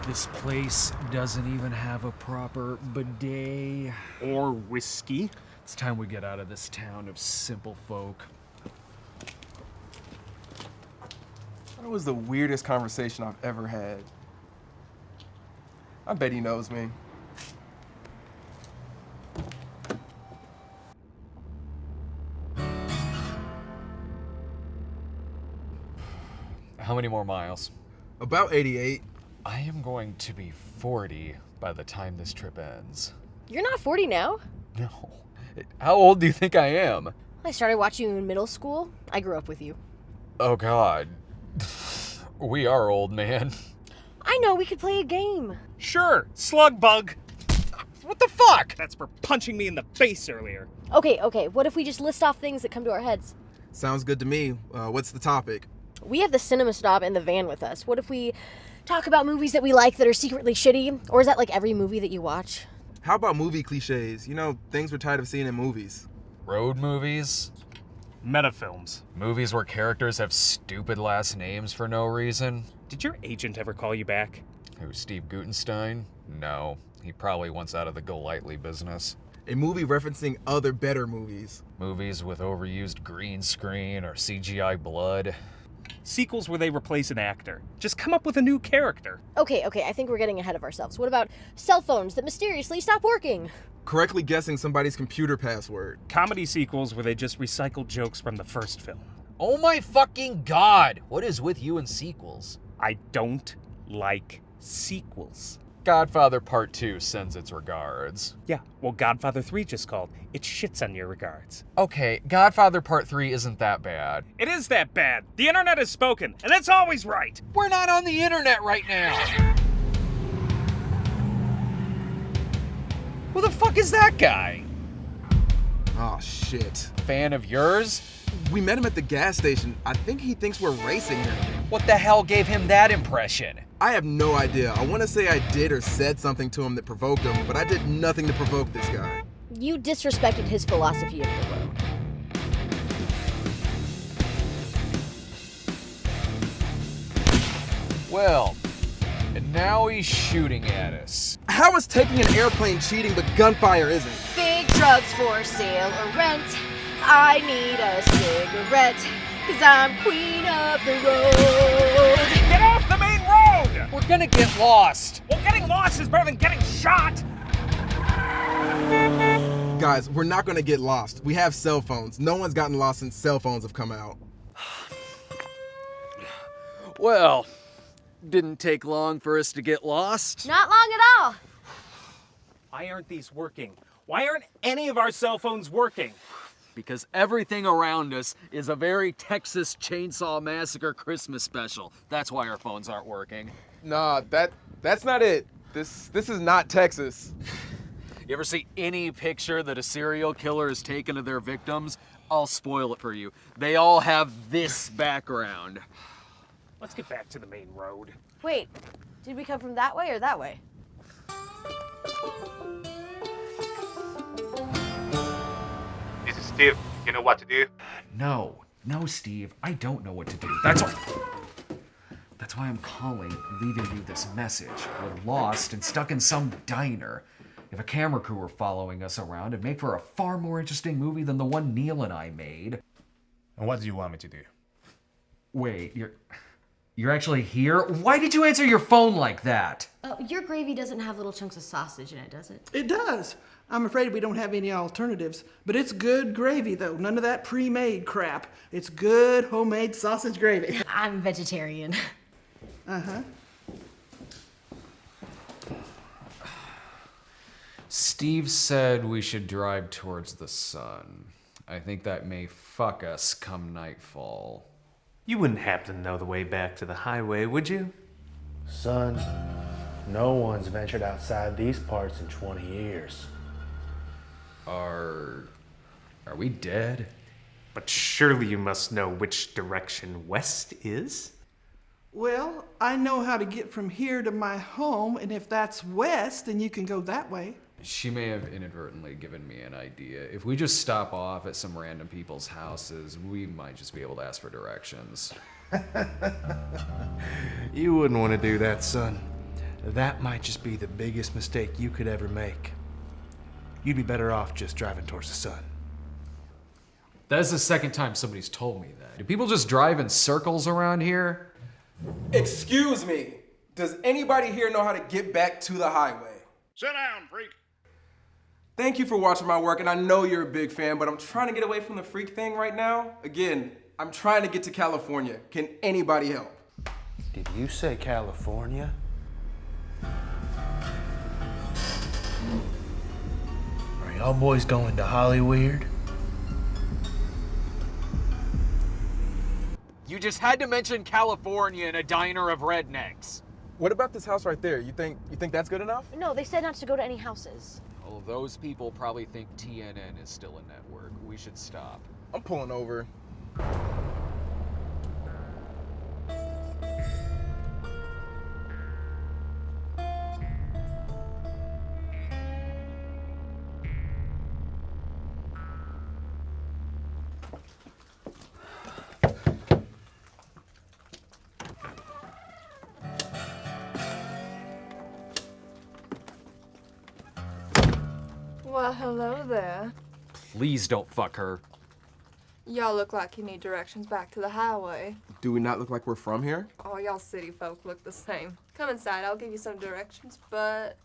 [SPEAKER 12] This place doesn't even have a proper bidet.
[SPEAKER 11] Or whiskey.
[SPEAKER 12] It's time we get out of this town of simple folk.
[SPEAKER 4] That was the weirdest conversation I've ever had. I bet he knows me.
[SPEAKER 12] How many more miles?
[SPEAKER 4] About 88.
[SPEAKER 12] I am going to be 40 by the time this trip ends.
[SPEAKER 6] You're not 40 now.
[SPEAKER 12] No. How old do you think I am?
[SPEAKER 3] I started watching you in middle school. I grew up with you.
[SPEAKER 12] Oh God. We are old, man.
[SPEAKER 3] I know, we could play a game.
[SPEAKER 1] Sure, slug bug.
[SPEAKER 12] What the fuck?
[SPEAKER 1] That's for punching me in the face earlier.
[SPEAKER 3] Okay, what if we just list off things that come to our heads?
[SPEAKER 4] Sounds good to me. What's the topic?
[SPEAKER 3] We have the cinema snob in the van with us. What if we talk about movies that we like that are secretly shitty? Or is that like every movie that you watch?
[SPEAKER 4] How about movie cliches? You know, things we're tired of seeing in movies.
[SPEAKER 12] Road movies?
[SPEAKER 1] Metafilms.
[SPEAKER 12] Movies where characters have stupid last names for no reason?
[SPEAKER 1] Did your agent ever call you back?
[SPEAKER 12] Who, Steve Gutenstein? No. He probably wants out of the Go Lightly business.
[SPEAKER 4] A movie referencing other better movies.
[SPEAKER 12] Movies with overused green screen or CGI blood.
[SPEAKER 1] Sequels where they replace an actor. Just come up with a new character.
[SPEAKER 3] Okay, I think we're getting ahead of ourselves. What about cell phones that mysteriously stop working?
[SPEAKER 4] Correctly guessing somebody's computer password.
[SPEAKER 1] Comedy sequels where they just recycle jokes from the first film.
[SPEAKER 12] Oh my fucking God! What is with you and sequels?
[SPEAKER 1] I don't like sequels.
[SPEAKER 12] Godfather Part 2 sends its regards.
[SPEAKER 1] Yeah, well, Godfather 3 just called. It shits on your regards.
[SPEAKER 12] Okay, Godfather Part 3 isn't that bad.
[SPEAKER 1] It is that bad. The internet has spoken, and it's always right.
[SPEAKER 12] We're not on the internet right now. Who the fuck is that guy?
[SPEAKER 4] Oh, shit.
[SPEAKER 12] Fan of yours?
[SPEAKER 4] We met him at the gas station. I think he thinks we're racing him.
[SPEAKER 12] What the hell gave him that impression?
[SPEAKER 4] I have no idea. I want to say I did or said something to him that provoked him, but I did nothing to provoke this guy.
[SPEAKER 3] You disrespected his philosophy of the road.
[SPEAKER 12] Well, and now he's shooting at us.
[SPEAKER 4] How is taking an airplane cheating but gunfire isn't?
[SPEAKER 3] Big drugs for sale or rent. I need a cigarette, 'cause I'm queen of the road.
[SPEAKER 1] Get off the main road!
[SPEAKER 12] We're gonna get lost.
[SPEAKER 1] Well, getting lost is better than getting shot.
[SPEAKER 4] Guys, we're not gonna get lost. We have cell phones. No one's gotten lost since cell phones have come out.
[SPEAKER 2] Well, didn't take long for us to get lost.
[SPEAKER 3] Not long at all.
[SPEAKER 1] Why aren't these working? Why aren't any of our cell phones working?
[SPEAKER 2] Because everything around us is a very Texas Chainsaw Massacre Christmas special. That's why our phones aren't working.
[SPEAKER 4] Nah, that's not it. This is not Texas.
[SPEAKER 2] You ever see any picture that a serial killer has taken of their victims? I'll spoil it for you. They all have this background.
[SPEAKER 1] Let's get back to the main road.
[SPEAKER 3] Wait, did we come from that way or that way?
[SPEAKER 9] This is Steve. You know what to do?
[SPEAKER 2] No, Steve. I don't know what to do. That's why I'm calling, leaving you this message. We're lost and stuck in some diner. If a camera crew were following us around, it'd make for a far more interesting movie than the one Neil and I made.
[SPEAKER 9] And what do you want me to do?
[SPEAKER 2] Wait, you're actually here? Why did you answer your phone like that?
[SPEAKER 3] Your gravy doesn't have little chunks of sausage in it, does it?
[SPEAKER 22] It does. I'm afraid we don't have any alternatives. But it's good gravy, though. None of that pre-made crap. It's good homemade sausage gravy.
[SPEAKER 3] I'm vegetarian.
[SPEAKER 22] Uh-huh.
[SPEAKER 12] Steve said we should drive towards the sun. I think that may fuck us come nightfall.
[SPEAKER 11] You wouldn't happen to know the way back to the highway, would you?
[SPEAKER 7] Son, no one's ventured outside these parts in 20 years.
[SPEAKER 12] Are we dead?
[SPEAKER 11] But surely you must know which direction west is?
[SPEAKER 22] Well, I know how to get from here to my home, and if that's west, then you can go that way.
[SPEAKER 12] She may have inadvertently given me an idea. If we just stop off at some random people's houses, we might just be able to ask for directions.
[SPEAKER 7] You wouldn't want to do that, son. That might just be the biggest mistake you could ever make. You'd be better off just driving towards the sun.
[SPEAKER 12] That is the second time somebody's told me that. Do people just drive in circles around here?
[SPEAKER 4] Excuse me. Does anybody here know how to get back to the highway?
[SPEAKER 19] Sit down, freak.
[SPEAKER 4] Thank you for watching my work, and I know you're a big fan, but I'm trying to get away from the freak thing right now. Again, I'm trying to get to California. Can anybody help?
[SPEAKER 7] Did you say California? Are y'all boys going to Hollyweird?
[SPEAKER 10] You just had to mention California and a diner of rednecks.
[SPEAKER 4] What about this house right there? You think that's good enough?
[SPEAKER 6] No, they said not to go to any houses.
[SPEAKER 12] Well, those people probably think TNN is still a network. We should stop.
[SPEAKER 4] I'm pulling over.
[SPEAKER 13] Well, hello there.
[SPEAKER 12] Please don't fuck her.
[SPEAKER 13] Y'all look like you need directions back to the highway.
[SPEAKER 4] Do we not look like we're from here?
[SPEAKER 13] Oh, y'all city folk look the same. Come inside, I'll give you some directions, but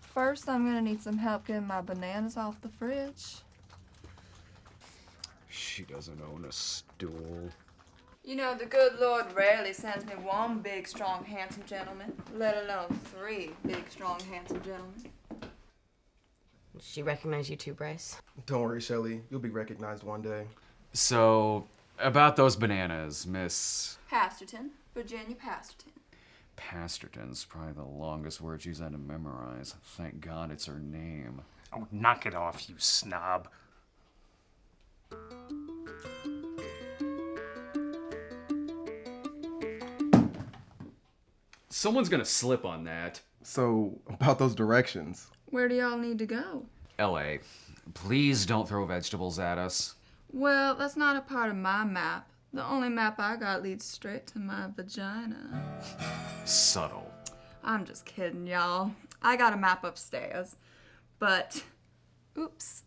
[SPEAKER 13] first I'm gonna need some help getting my bananas off the fridge.
[SPEAKER 2] She doesn't own a stool.
[SPEAKER 13] You know, the good Lord rarely sends me one big, strong, handsome gentleman, let alone 3 big, strong, handsome gentlemen.
[SPEAKER 3] Does she recognize you too, Bryce?
[SPEAKER 4] Don't worry, Shelly. You'll be recognized one day.
[SPEAKER 2] So, about those bananas, Miss
[SPEAKER 13] Pasterton, Virginia Pasterton.
[SPEAKER 2] Pasterton's probably the longest word she's had to memorize. Thank God it's her name.
[SPEAKER 11] Oh, knock it off, you snob.
[SPEAKER 2] Someone's gonna slip on that.
[SPEAKER 4] So, about those directions.
[SPEAKER 13] Where do y'all need to go?
[SPEAKER 2] LA, please don't throw vegetables at us.
[SPEAKER 13] Well, that's not a part of my map. The only map I got leads straight to my vagina.
[SPEAKER 2] Subtle.
[SPEAKER 13] I'm just kidding, y'all. I got a map upstairs. But, oops,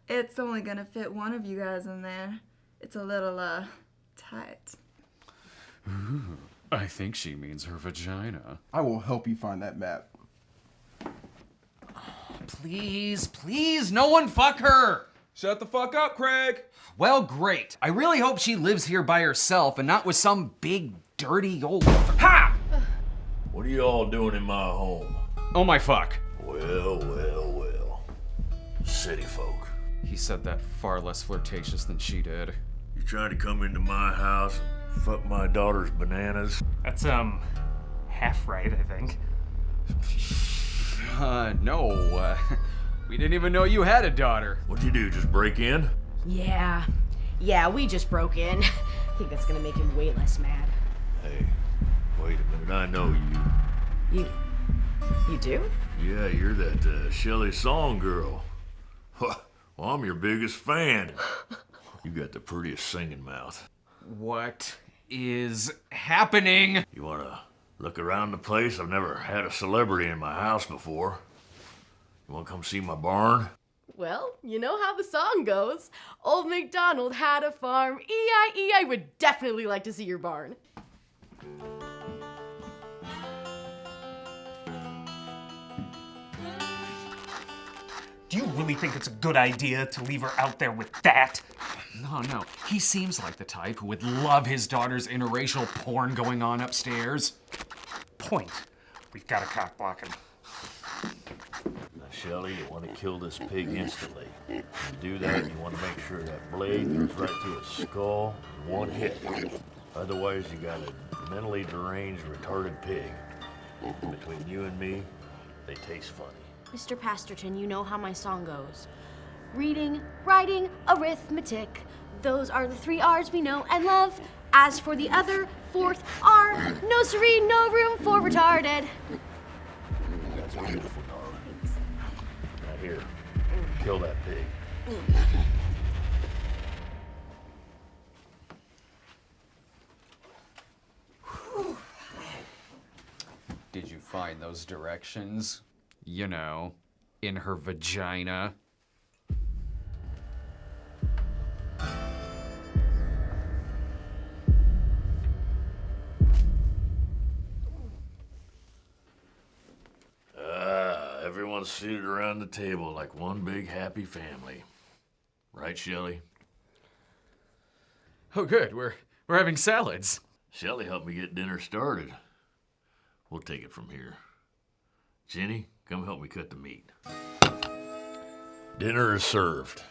[SPEAKER 13] it's only gonna fit one of you guys in there. It's a little, tight.
[SPEAKER 2] Ooh, I think she means her vagina.
[SPEAKER 4] I will help you find that map.
[SPEAKER 10] Please, please, no one fuck her!
[SPEAKER 4] Shut the fuck up, Craig!
[SPEAKER 10] Well, great. I really hope she lives here by herself and not with some big, dirty old... Ha!
[SPEAKER 23] What are you all doing in my home?
[SPEAKER 2] Oh my fuck.
[SPEAKER 23] Well, well, well. City folk.
[SPEAKER 2] He said that far less flirtatious than she did.
[SPEAKER 23] You trying to come into my house and fuck my daughter's bananas?
[SPEAKER 11] That's, half right, I think.
[SPEAKER 2] No. We didn't even know you had a daughter.
[SPEAKER 23] What'd you do, just break in?
[SPEAKER 3] Yeah, we just broke in. I think that's gonna make him way less mad.
[SPEAKER 23] Hey, wait a minute, I know you.
[SPEAKER 3] You do?
[SPEAKER 23] Yeah, you're that Shelley song girl. Well, I'm your biggest fan. You got the prettiest singing mouth.
[SPEAKER 10] What is happening?
[SPEAKER 23] You wanna look around the place? I've never had a celebrity in my house before. You wanna come see my barn?
[SPEAKER 6] Well, you know how the song goes. Old MacDonald had a farm. E-I-E, I would definitely like to see your barn.
[SPEAKER 11] Do you really think it's a good idea to leave her out there with that?
[SPEAKER 2] No. He seems like the type who would love his daughter's interracial porn going on upstairs.
[SPEAKER 11] Point. We've got a cock blocking.
[SPEAKER 23] Now, Shelley, you want to kill this pig instantly. To do that, you want to make sure that blade goes right through its skull in one hit. Otherwise, you got a mentally deranged, retarded pig. Between you and me, they taste funny.
[SPEAKER 3] Mr. Pasterton, you know how my song goes. Reading, writing, arithmetic. Those are the 3 R's we know and love. As for the other 4th R, no siree, no room for retarded.
[SPEAKER 23] That's beautiful, darling. Now here, kill that pig.
[SPEAKER 2] Did you find those directions? You know, in her vagina.
[SPEAKER 23] Everyone's seated around the table like one big happy family. Right, Shelley?
[SPEAKER 2] Oh, good. We're having salads.
[SPEAKER 23] Shelley helped me get dinner started. We'll take it from here. Jenny, come help me cut the meat. Dinner is served.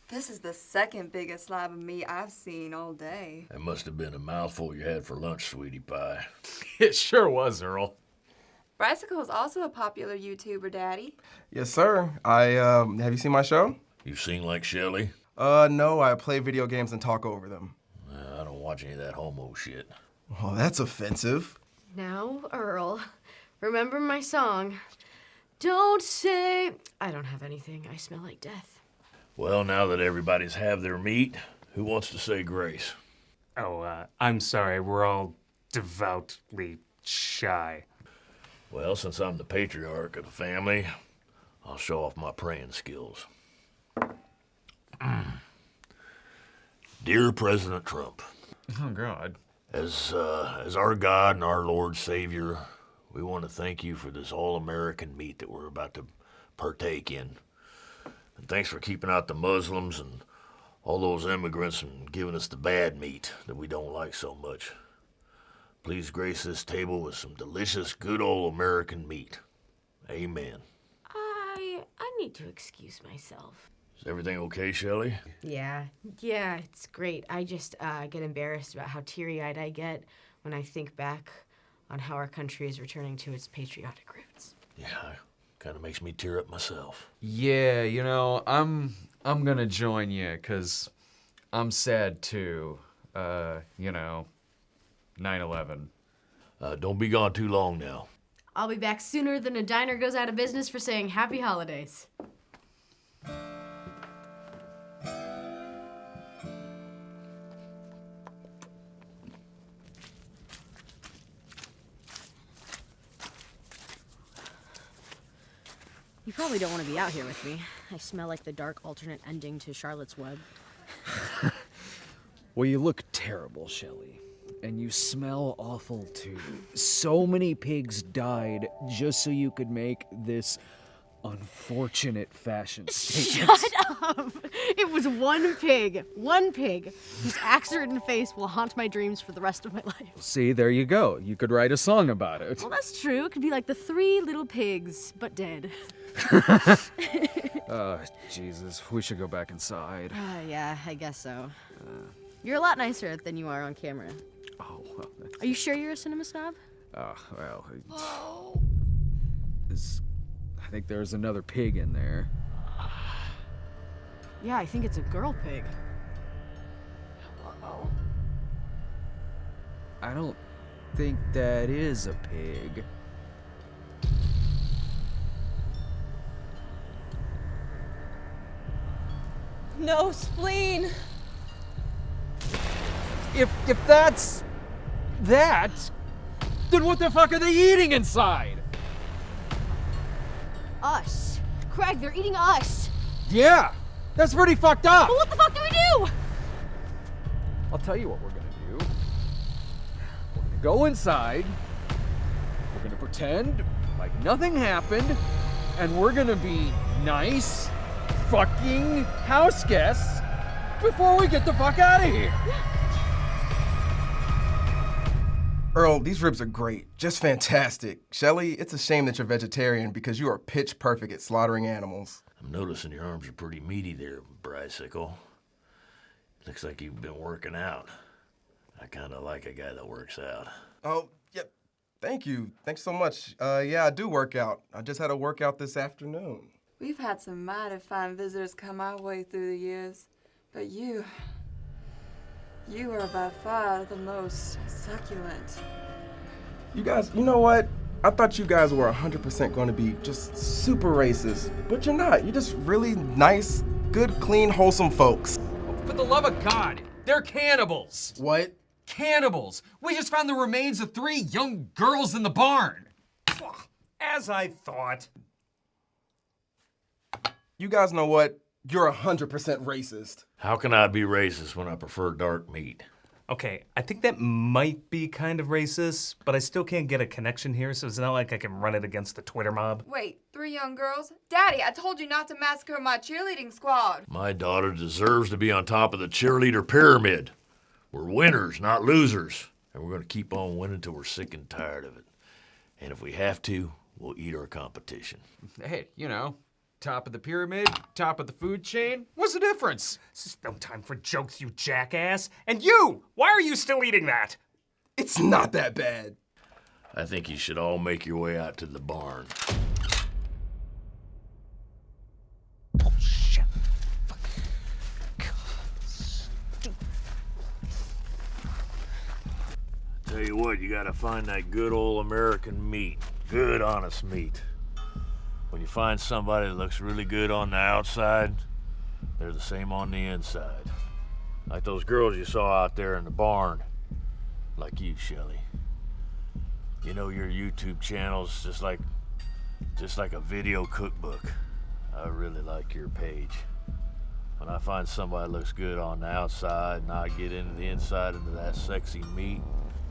[SPEAKER 13] This is the second biggest slab of meat I've seen all day.
[SPEAKER 23] That must have been a mouthful you had for lunch, sweetie pie.
[SPEAKER 12] It sure was, Earl.
[SPEAKER 13] Bicycle is also a popular YouTuber, Daddy.
[SPEAKER 4] Yes, sir. Have you seen my show?
[SPEAKER 23] You seen like Shelley?
[SPEAKER 4] No, I play video games and talk over them.
[SPEAKER 23] I don't watch any of that homo shit.
[SPEAKER 4] Oh, that's offensive.
[SPEAKER 6] Now, Earl, remember my song. Don't say... I don't have anything. I smell like death.
[SPEAKER 23] Well, now that everybody's had their meat, who wants to say grace?
[SPEAKER 1] Oh, I'm sorry. We're all devoutly shy.
[SPEAKER 23] Well, since I'm the patriarch of the family, I'll show off my praying skills. Dear President Trump.
[SPEAKER 12] Oh, God.
[SPEAKER 23] As our God and our Lord Savior, we want to thank you for this all-American meat that we're about to partake in. And thanks for keeping out the Muslims and all those immigrants and giving us the bad meat that we don't like so much. Please grace this table with some delicious, good old American meat. Amen.
[SPEAKER 6] I need to excuse myself.
[SPEAKER 23] Is everything okay, Shelley?
[SPEAKER 6] Yeah, it's great. I just get embarrassed about how teary-eyed I get when I think back on how our country is returning to its patriotic roots.
[SPEAKER 23] Yeah, kind of makes me tear up myself.
[SPEAKER 12] Yeah, you know, I'm gonna join you, 'cause I'm sad too. 9/11.
[SPEAKER 23] Don't be gone too long now.
[SPEAKER 6] I'll be back sooner than a diner goes out of business for saying happy holidays.
[SPEAKER 3] You probably don't want to be out here with me. I smell like the dark alternate ending to Charlotte's Web.
[SPEAKER 2] Well, you look terrible, Shelley. And you smell awful, too. So many pigs died just so you could make this unfortunate fashion statement.
[SPEAKER 3] Shut up! It was one pig, whose axe-ridden face will haunt my dreams for the rest of my life.
[SPEAKER 2] See, there you go. You could write a song about it.
[SPEAKER 3] Well, that's true. It could be like the 3 little pigs, but dead.
[SPEAKER 2] Jesus, we should go back inside.
[SPEAKER 3] Yeah, I guess so. You're a lot nicer than you are on camera.
[SPEAKER 2] Oh, well.
[SPEAKER 3] Are you sure you're a cinema snob?
[SPEAKER 2] Well. I think there's another pig in there.
[SPEAKER 3] Yeah, I think it's a girl pig.
[SPEAKER 2] I don't think that is a pig.
[SPEAKER 3] No spleen!
[SPEAKER 12] If that's that, then what the fuck are they eating inside?
[SPEAKER 3] Us. Craig, they're eating us.
[SPEAKER 12] Yeah, that's pretty fucked up.
[SPEAKER 3] Well, what the fuck do we do?
[SPEAKER 12] I'll tell you what we're gonna do. We're gonna go inside. We're gonna pretend like nothing happened, and we're gonna be nice fucking house guests before we get the fuck out of here.
[SPEAKER 4] Earl, these ribs are great. Just fantastic. Shelley, it's a shame that you're vegetarian because you are pitch perfect at slaughtering animals.
[SPEAKER 23] I'm noticing your arms are pretty meaty there, Bicycle. Looks like you've been working out. I kind of like a guy that works out.
[SPEAKER 4] Oh, yeah. Thank you. Thanks so much. Yeah, I do work out. I just had a workout this afternoon.
[SPEAKER 13] We've had some mighty fine visitors come our way through the years, but you are by far the most succulent.
[SPEAKER 4] You guys, you know what? I thought you guys were 100% going to be just super racist, but you're not. You're just really nice, good, clean, wholesome folks.
[SPEAKER 8] For the love of God, they're cannibals.
[SPEAKER 4] What?
[SPEAKER 8] Cannibals. We just found the remains of 3 young girls in the barn.
[SPEAKER 11] As I thought.
[SPEAKER 4] You guys know what? You're 100% racist.
[SPEAKER 23] How can I be racist when I prefer dark meat?
[SPEAKER 11] Okay, I think that might be kind of racist, but I still can't get a connection here, so it's not like I can run it against the Twitter mob.
[SPEAKER 13] Wait, 3 young girls? Daddy, I told you not to massacre my cheerleading squad.
[SPEAKER 23] My daughter deserves to be on top of the cheerleader pyramid. We're winners, not losers. And we're going to keep on winning until we're sick and tired of it. And if we have to, we'll eat our competition.
[SPEAKER 12] Hey, you know,
[SPEAKER 10] Top of the pyramid, top of the food chain. What's the difference?
[SPEAKER 11] This is no time for jokes, you jackass. And you! Why are you still eating that?
[SPEAKER 4] It's not that bad.
[SPEAKER 23] I think you should all make your way out to the barn.
[SPEAKER 11] Bullshit.
[SPEAKER 23] Tell you what, you gotta find that good old American meat. Good, honest meat. When you find somebody that looks really good on the outside, they're the same on the inside. Like those girls you saw out there in the barn. Like you, Shelley. You know, your YouTube channel's just like a video cookbook. I really like your page. When I find somebody that looks good on the outside and I get into the inside into that sexy meat.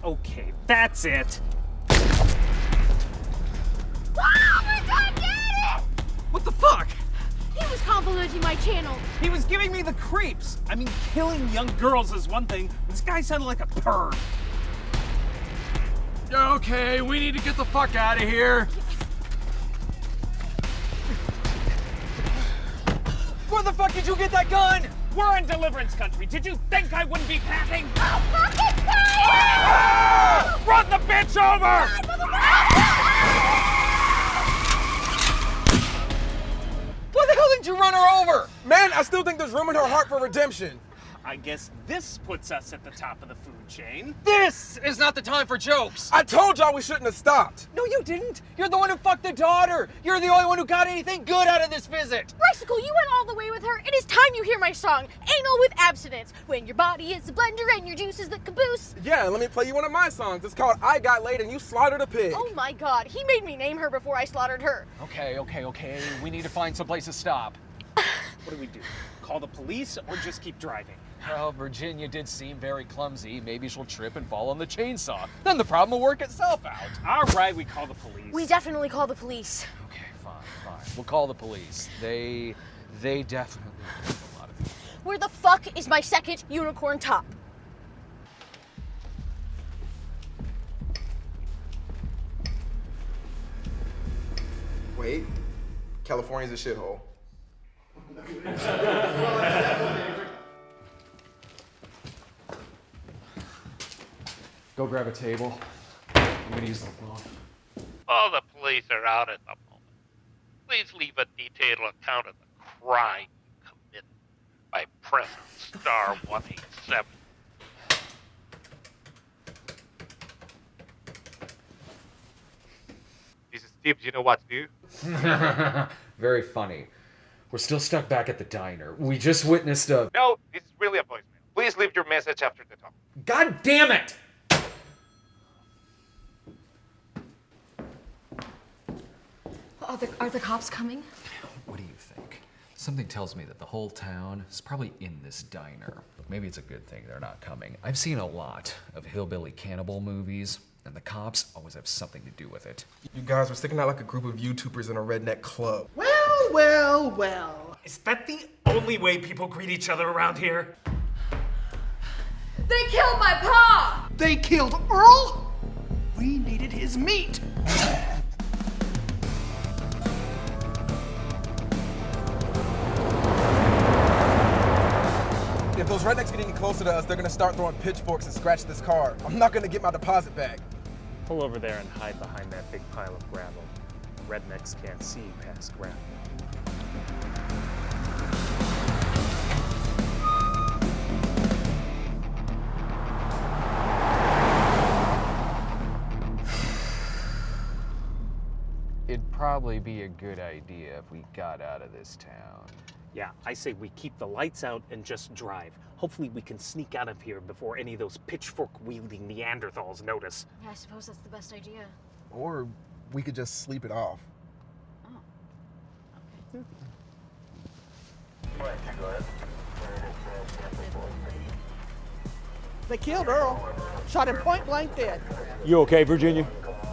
[SPEAKER 11] Okay, that's it.
[SPEAKER 14] Oh my god, Daddy!
[SPEAKER 8] What the fuck?
[SPEAKER 14] He was complimenting my channel.
[SPEAKER 11] He was giving me the creeps. I mean, killing young girls is one thing. This guy sounded like a perv.
[SPEAKER 8] Okay, we need to get the fuck out of here. Where the fuck did you get that gun?
[SPEAKER 11] We're in deliverance country. Did you think I wouldn't be packing?
[SPEAKER 14] Oh, fucking
[SPEAKER 11] Ah! Run the bitch over!
[SPEAKER 8] Why the hell did you run her over?
[SPEAKER 4] Man, I still think there's room in her heart for redemption.
[SPEAKER 11] I guess this puts us at the top of the food chain.
[SPEAKER 8] This is not the time for jokes.
[SPEAKER 4] I told y'all we shouldn't have stopped.
[SPEAKER 8] No, you didn't. You're the one who fucked the daughter. You're the only one who got anything good out of this visit.
[SPEAKER 14] Ricycle, you went all the way with her. It is time you hear my song, Anal with Abstinence. When your body is a blender and your juice is the caboose.
[SPEAKER 4] Yeah, let me play you one of my songs. It's called I Got Laid and You Slaughtered a Pig.
[SPEAKER 14] Oh my god, he made me name her before I slaughtered her.
[SPEAKER 10] Okay. We need to find someplace to stop.
[SPEAKER 11] What do we do? Call the police or just keep driving?
[SPEAKER 10] Well, Virginia did seem very clumsy. Maybe she'll trip and fall on the chainsaw. Then the problem will work itself out.
[SPEAKER 11] All right, we call the police.
[SPEAKER 14] We definitely call the police.
[SPEAKER 10] Okay, fine. We'll call the police. They definitely killed a lot of people.
[SPEAKER 14] Where the fuck is my second unicorn top?
[SPEAKER 4] Wait, California's a shithole.
[SPEAKER 10] Go grab a table. I'm gonna use the phone.
[SPEAKER 15] All the police are out at the moment. Please leave a detailed account of the crime you committed by pressing star 187.
[SPEAKER 16] This is Steve. Do you know what to do?
[SPEAKER 10] Very funny. We're still stuck back at the diner. We just witnessed a...
[SPEAKER 16] No, this is really a voicemail. Please leave your message after the tone.
[SPEAKER 10] God damn it!
[SPEAKER 3] Are the cops coming?
[SPEAKER 10] What do you think? Something tells me that the whole town is probably in this diner. Maybe it's a good thing they're not coming. I've seen a lot of hillbilly cannibal movies, and the cops always have something to do with it.
[SPEAKER 4] You guys were sticking out like a group of YouTubers in a redneck club.
[SPEAKER 11] Well. Is that the only way people greet each other around here?
[SPEAKER 13] They killed my pa!
[SPEAKER 22] They killed Earl? We needed his meat.
[SPEAKER 4] If those rednecks get any closer to us, they're gonna start throwing pitchforks and scratch this car. I'm not gonna get my deposit back.
[SPEAKER 1] Pull over there and hide behind that big pile of gravel. Rednecks can't see past gravel.
[SPEAKER 10] It'd probably be a good idea if we got out of this town.
[SPEAKER 11] Yeah, I say we keep the lights out and just drive. Hopefully we can sneak out of here before any of those pitchfork-wielding Neanderthals notice.
[SPEAKER 14] Yeah, I suppose that's the best idea.
[SPEAKER 4] Or we could just sleep it off.
[SPEAKER 22] They killed Earl. Shot him point blank dead.
[SPEAKER 17] You okay, Virginia?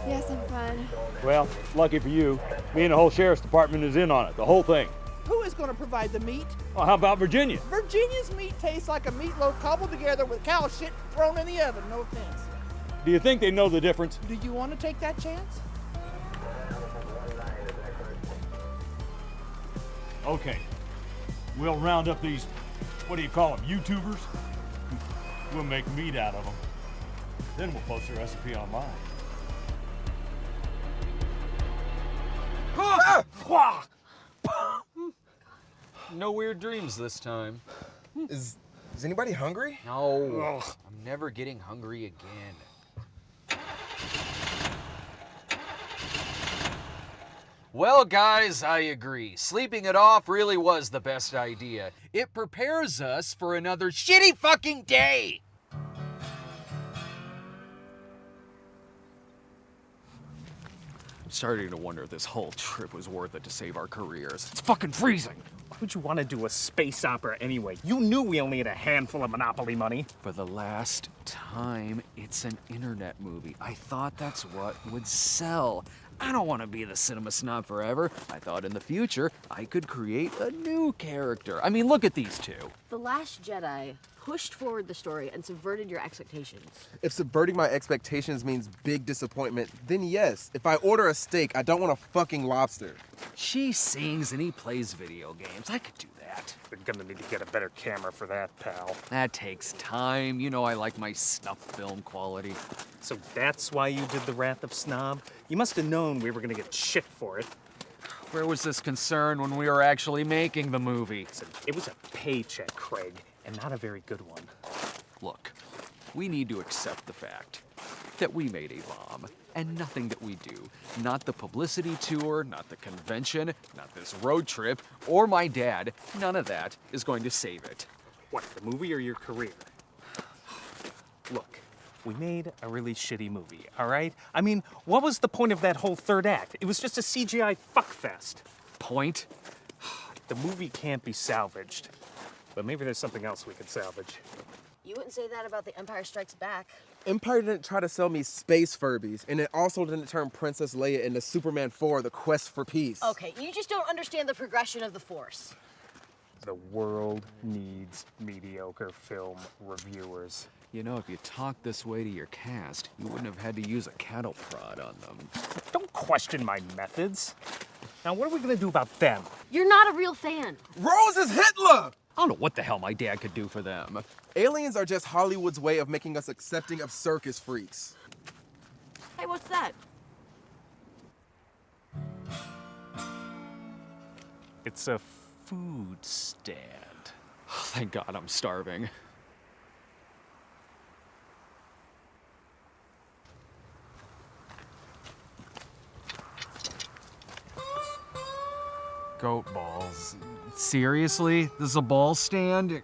[SPEAKER 13] Yes, I'm fine.
[SPEAKER 17] Well, lucky for you, me and the whole sheriff's department is in on it, the whole thing.
[SPEAKER 22] Who is going to provide the meat?
[SPEAKER 17] Well, how about Virginia?
[SPEAKER 22] Virginia's meat tastes like a meatloaf cobbled together with cow shit thrown in the oven. No offense.
[SPEAKER 17] Do you think they know the difference?
[SPEAKER 22] Do you want to take that chance?
[SPEAKER 17] Okay. We'll round up these, what do you call them, YouTubers? We'll make meat out of them. Then we'll post the recipe online.
[SPEAKER 12] No weird dreams this time.
[SPEAKER 18] Is anybody hungry?
[SPEAKER 12] No. I'm never getting hungry again. Well, guys, I agree. Sleeping it off really was the best idea. It prepares us for another shitty fucking day.
[SPEAKER 2] I'm starting to wonder if this whole trip was worth it to save our careers. It's fucking freezing.
[SPEAKER 11] Why would you want to do a space opera anyway? You knew we only had a handful of Monopoly money.
[SPEAKER 2] For the last time, it's an internet movie. I thought that's what would sell. I don't want to be the cinema snob forever. I thought in the future, I could create a new character. I mean, look at these two.
[SPEAKER 3] The Last Jedi pushed forward the story and subverted your expectations.
[SPEAKER 18] If subverting my expectations means big disappointment, then yes. If I order a steak, I don't want a fucking lobster.
[SPEAKER 2] She sings and he plays video games. I could do that.
[SPEAKER 11] We're gonna need to get a better camera for that, pal.
[SPEAKER 2] That takes time. You know I like my snuff film quality.
[SPEAKER 11] So that's why you did the Wrath of Snob? You must have known we were gonna get shit for it.
[SPEAKER 2] Where was this concern when we were actually making the movie?
[SPEAKER 11] Listen, it was a paycheck, Craig, and not a very good one.
[SPEAKER 2] Look, we need to accept the fact that we made a bomb, and nothing that we do, not the publicity tour, not the convention, not this road trip, or my dad, none of that is going to save it.
[SPEAKER 11] What, the movie or your career? Look, we made a really shitty movie, all right? I mean, what was the point of that whole third act? It was just a CGI fuckfest.
[SPEAKER 2] Point?
[SPEAKER 11] The movie can't be salvaged. But maybe there's something else we could salvage.
[SPEAKER 3] You wouldn't say that about The Empire Strikes Back.
[SPEAKER 18] Empire didn't try to sell me space Furbies, and it also didn't turn Princess Leia into Superman 4, The Quest for Peace.
[SPEAKER 3] Okay, you just don't understand the progression of the Force.
[SPEAKER 11] The world needs mediocre film reviewers.
[SPEAKER 2] You know, if you talked this way to your cast, you wouldn't have had to use a cattle prod on them.
[SPEAKER 11] Don't question my methods. Now, what are we gonna do about them?
[SPEAKER 3] You're not a real fan.
[SPEAKER 18] Rose is Hitler!
[SPEAKER 2] I don't know what the hell my dad could do for them.
[SPEAKER 18] Aliens are just Hollywood's way of making us accepting of circus freaks.
[SPEAKER 3] Hey, what's that?
[SPEAKER 11] It's a food stand.
[SPEAKER 2] Thank God I'm starving. Goat balls. Seriously? This is a ball stand?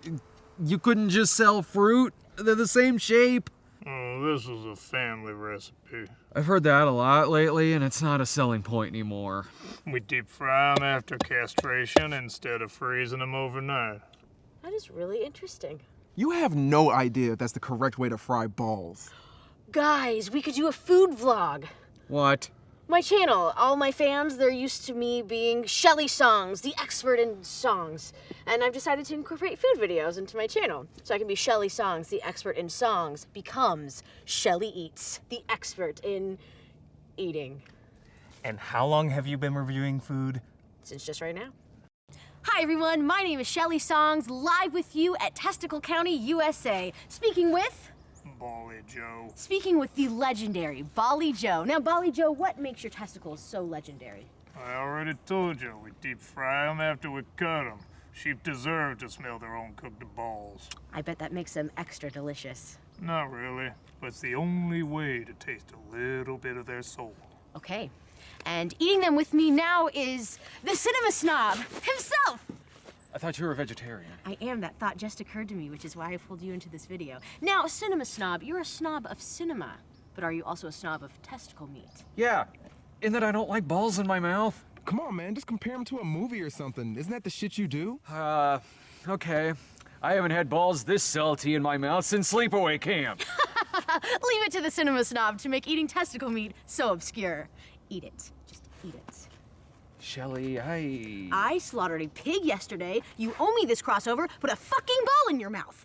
[SPEAKER 2] You couldn't just sell fruit? They're the same shape.
[SPEAKER 20] Oh, this is a family recipe.
[SPEAKER 2] I've heard that a lot lately, and it's not a selling point anymore.
[SPEAKER 20] We deep fry them after castration instead of freezing them overnight.
[SPEAKER 3] That is really interesting.
[SPEAKER 18] You have no idea if that's the correct way to fry balls.
[SPEAKER 3] Guys, we could do a food vlog.
[SPEAKER 2] What?
[SPEAKER 3] My channel, all my fans, they're used to me being Shelly Songs, the expert in songs. And I've decided to incorporate food videos into my channel. So I can be Shelly Songs, the expert in songs, becomes Shelly Eats, the expert in eating.
[SPEAKER 11] And how long have you been reviewing food?
[SPEAKER 3] Since just right now.
[SPEAKER 14] Hi everyone, my name is Shelly Songs, live with you at Testicle County, USA. Speaking with the legendary Bali Joe. Now, Bali Joe, what makes your testicles so legendary?
[SPEAKER 20] I already told you, we deep fry them after we cut them. Sheep deserve to smell their own cooked balls.
[SPEAKER 14] I bet that makes them extra delicious.
[SPEAKER 20] Not really, but it's the only way to taste a little bit of their soul.
[SPEAKER 14] Okay. And eating them with me now is the cinema snob himself.
[SPEAKER 2] I thought you were a vegetarian.
[SPEAKER 14] I am. That thought just occurred to me, which is why I pulled you into this video. Now, cinema snob, you're a snob of cinema, but are you also a snob of testicle meat?
[SPEAKER 2] Yeah, in that I don't like balls in my mouth.
[SPEAKER 18] Come on, man, just compare them to a movie or something. Isn't that the shit you do?
[SPEAKER 2] Okay. I haven't had balls this salty in my mouth since sleepaway camp.
[SPEAKER 14] Leave it to the cinema snob to make eating testicle meat so obscure. Eat it. Just eat it.
[SPEAKER 2] Shelly,
[SPEAKER 14] I slaughtered a pig yesterday. You owe me this crossover. Put a fucking ball in your mouth.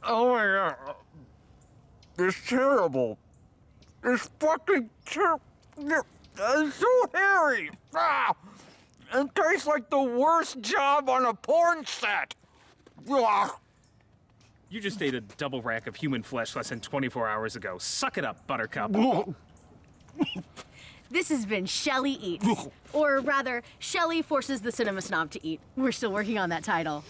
[SPEAKER 2] Oh my God. It's terrible.
[SPEAKER 5] This fucking chip is so hairy. Ah, it tastes like the worst job on a porn set. Ah.
[SPEAKER 1] You just ate a double rack of human flesh less than 24 hours ago. Suck it up, Buttercup.
[SPEAKER 14] This has been Shelly Eats. Or rather, Shelly forces the cinema snob to eat. We're still working on that title.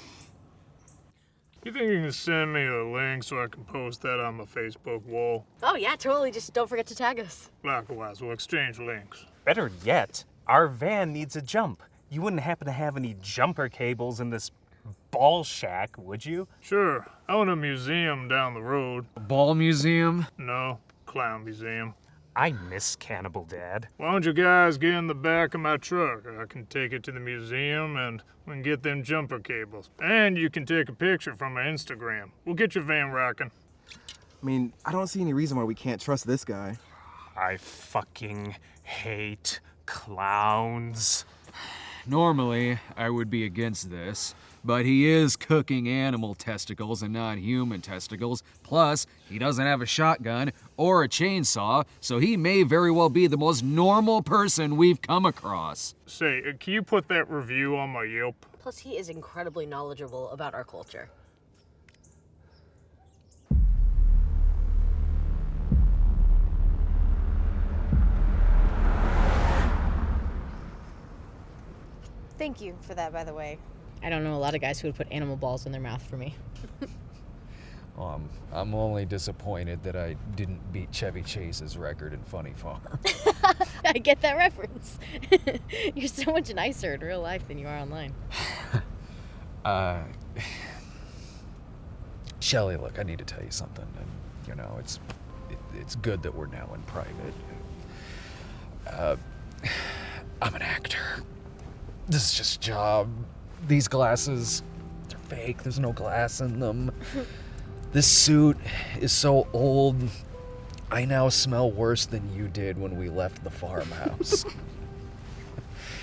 [SPEAKER 20] You think you can send me a link so I can post that on my Facebook wall?
[SPEAKER 14] Oh yeah, totally. Just don't forget to tag us.
[SPEAKER 20] Likewise, we'll exchange links.
[SPEAKER 11] Better yet, our van needs a jump. You wouldn't happen to have any jumper cables in this ball shack, would you?
[SPEAKER 20] Sure. I own a museum down the road.
[SPEAKER 10] A ball museum?
[SPEAKER 20] No, clown museum.
[SPEAKER 11] I miss Cannibal Dad.
[SPEAKER 20] Why don't you guys get in the back of my truck? I can take it to the museum and we can get them jumper cables. And you can take a picture from my Instagram. We'll get your van rocking.
[SPEAKER 18] I mean, I don't see any reason why we can't trust this guy.
[SPEAKER 11] I fucking hate clowns.
[SPEAKER 10] Normally, I would be against this, but he is cooking animal testicles and not human testicles. Plus, he doesn't have a shotgun or a chainsaw, so he may very well be the most normal person we've come across.
[SPEAKER 20] Say, can you put that review on my Yelp?
[SPEAKER 14] Plus, he is incredibly knowledgeable about our culture.
[SPEAKER 3] Thank you for that, by the way.
[SPEAKER 14] I don't know a lot of guys who would put animal balls in their mouth for me.
[SPEAKER 10] I'm only disappointed that I didn't beat Chevy Chase's record in Funny Farm.
[SPEAKER 14] I get that reference. You're so much nicer in real life than you are online.
[SPEAKER 10] Shelly, look, I need to tell you something. And, you know, it's good that we're now in private. I'm an actor. This is just a job. These glasses, they're fake. There's no glass in them. This suit is so old. I now smell worse than you did when we left the farmhouse.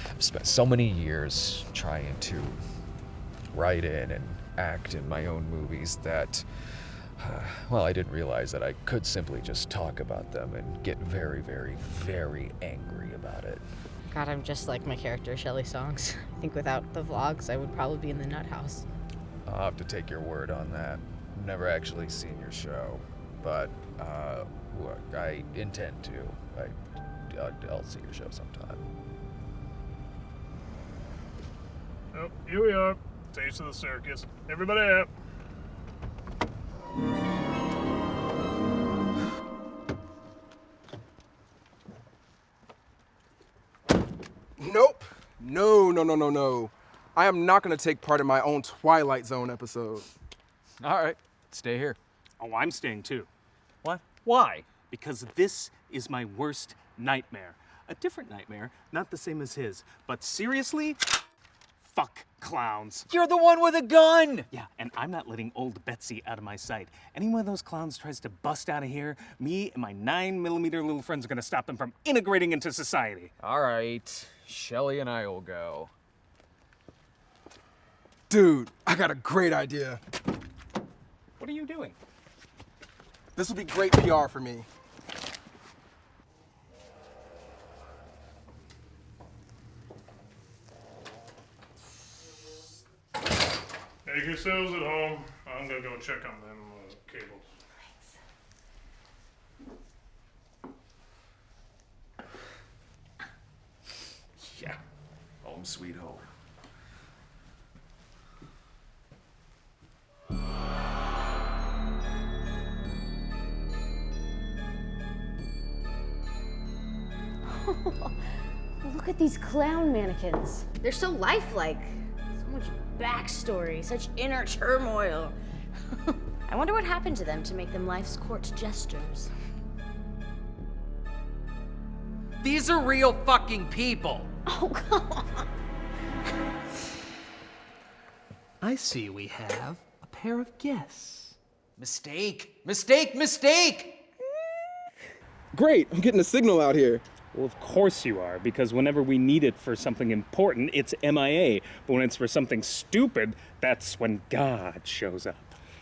[SPEAKER 10] I've spent so many years trying to write in and act in my own movies that, well, I didn't realize that I could simply just talk about them and get very, very, very angry about it.
[SPEAKER 14] God, I'm just like my character, Shelly Songs. I think without the vlogs, I would probably be in the nut house.
[SPEAKER 10] I'll have to take your word on that. I've never actually seen your show, but look, I intend to. I'll see your show sometime.
[SPEAKER 20] Oh, here we are. Taste of the circus. Everybody up.
[SPEAKER 18] Nope. No. I am not going to take part in my own Twilight Zone episode.
[SPEAKER 10] All right, stay here.
[SPEAKER 11] Oh, I'm staying too. What? Why? Because this is my worst nightmare. A different nightmare, not the same as his. But seriously, fuck clowns.
[SPEAKER 10] You're the one with a gun!
[SPEAKER 11] Yeah, and I'm not letting old Betsy out of my sight. Any one of those clowns tries to bust out of here, me and my 9mm little friends are gonna stop them from integrating into society.
[SPEAKER 10] All right, Shelly and I will go.
[SPEAKER 18] Dude, I got a great idea.
[SPEAKER 11] What are you doing?
[SPEAKER 18] This will be great PR for me.
[SPEAKER 20] Make yourselves at home. I'm gonna go check on them cables.
[SPEAKER 2] Yeah, home sweet home.
[SPEAKER 14] Look at these clown mannequins. They're so lifelike. So much backstory, such inner turmoil. I wonder what happened to them to make them life's court jesters.
[SPEAKER 8] These are real fucking people.
[SPEAKER 14] Oh, come on.
[SPEAKER 11] I see we have a pair of guests.
[SPEAKER 8] Mistake. Mistake. Mistake.
[SPEAKER 18] Great, I'm getting a signal out here.
[SPEAKER 1] Well, of course you are, because whenever we need it for something important, it's MIA. But when it's for something stupid, that's when God shows up.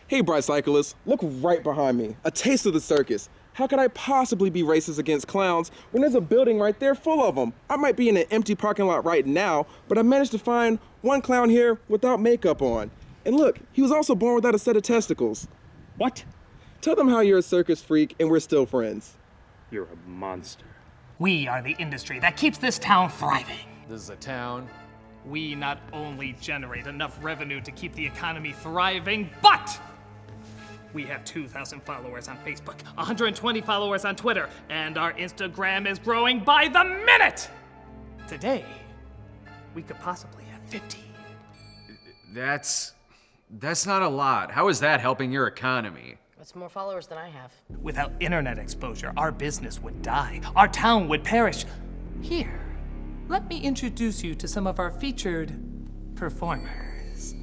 [SPEAKER 18] Hey, Bright Cyclist, look right behind me. A taste of the circus.
[SPEAKER 4] How could I possibly be racist against clowns when there's a building right there full of them? I might be in an empty parking lot right now, but I managed to find one clown here without makeup on. And look, he was also born without a set of testicles.
[SPEAKER 11] What?
[SPEAKER 4] Tell them how you're a circus freak and we're still friends.
[SPEAKER 11] You're a monster.
[SPEAKER 9] We are the industry that keeps this town thriving.
[SPEAKER 12] This is a town.
[SPEAKER 9] We not only generate enough revenue to keep the economy thriving, but we have 2,000 followers on Facebook, 120 followers on Twitter, and our Instagram is growing by the minute! Today, we could possibly have 50.
[SPEAKER 2] That's not a lot. How is that helping your economy?
[SPEAKER 14] That's more followers than I have.
[SPEAKER 9] Without internet exposure, our business would die. Our town would perish. Here, let me introduce you to some of our featured performers.